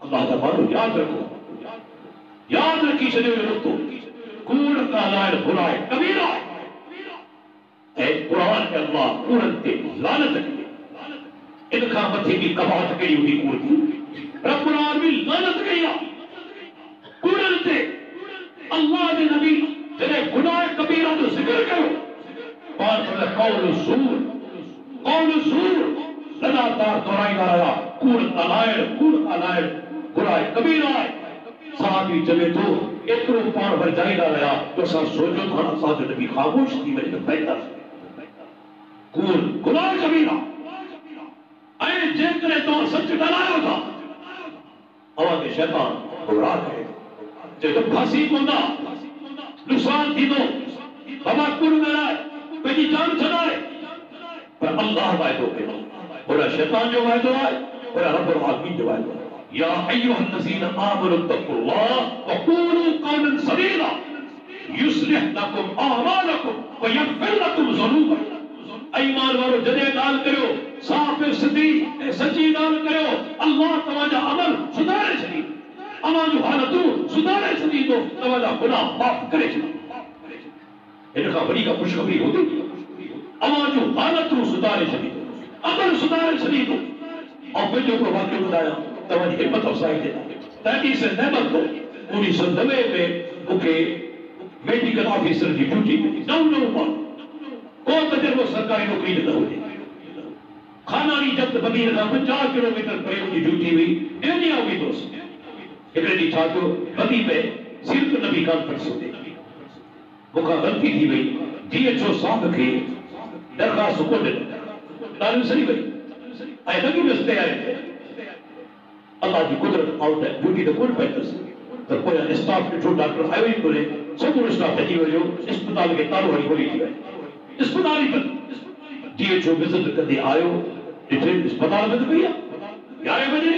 अल्लाह जा माण्हू यादि रखी छॾियो इहो नुक़्तो कूड़ ॻाल्हाइण बुराए कबीरा ऐं क़ुरान में अल्लाह कूड़नि ते लानत कई इन खां मथे की कबात कई हुई कूड़ की रब्बुल आलमीन लानत कई आहे कौल ज़ूर लगातार दोहराईंदा रहा, कूड़ अलाइण बुराई कबीरा साथ ही चले तो एतिरो पाण वरजाईंदा रहा तो असां सोचो था असांजो नबी ख़ामोश थी वञे त बहितर कूड़ गुनाह कबीरा ऐं जेकॾहिं तव्हां सच ॻाल्हायो था अव्हांखे शैतान गुमराह करे जेको फांसी पवंदा नुक़सान थींदो बाबा कूड़ ॻाल्हाए पंहिंजी जान छॾाए पर अल्लाह वाइदो कयो और शैतान जो वाइदो आहे और रब्बुल आलमीन जो वाइदो आहे या अय्युहल्लज़ीना आमनु तक़ुल्लाह व कूलू क़ौलन सदीदा युस्लिह लकुम अअमालकुम व यग़फिर लकुम ज़ुनूबकुम ईमान वारो जॾहिं ॻाल्हि करियो साफ़ सिधी ऐं सची ॻाल्हि करियो अल्लाह तव्हांजा अमल सुधारे छॾींदो तव्हांजूं हालतूं सुधारे छॾींदो तव्हांजा गुनाह माफ़ करे छॾींदो हिन खां वॾी का ख़ुशख़बरी हूंदी तव्हांजूं हालतूं सुधारे छॾींदो अमल सुधारे छॾींदो ऐं पंहिंजो को वाक़ियो ॿुधायां तव्हांजी हिम्मत अफ़ज़ाई ते 1990 में मूंखे मेडिकल ऑफिसर जी ड्यूटी मिली नओं को तजुर्बो सरकारी नौकरी न हुजे खानानी जब्त बदीन खां 50 किलोमीटर परे मुंहिंजी ड्यूटी हुई डेली हुई दोस्त हिकिड़े ॾींहुं छा थियो बदी में सिर्फ़ नबी कॉन्फ्रेंस हुई मूंखां ग़लती थी वई DHO साहब खे दरख़्वास्त कोन ॾिनो ॻाल्हि सही वई ऐं लॻी वियुसि तयारी अल्लाह जी कुदरत आउं त ड्यूटी त कोन पई अथसि त पोइ स्टाफ ॾिठो डॉक्टर आयो ई कोन्हे समूरो स्टाफ अची वियो इस्पताल खे तालो हणी खोली थी वई इस्पताल ही बंद DHO विज़िट कंदे आयो ॾिठे इस्पताल बंदि पई आहे 11 बजे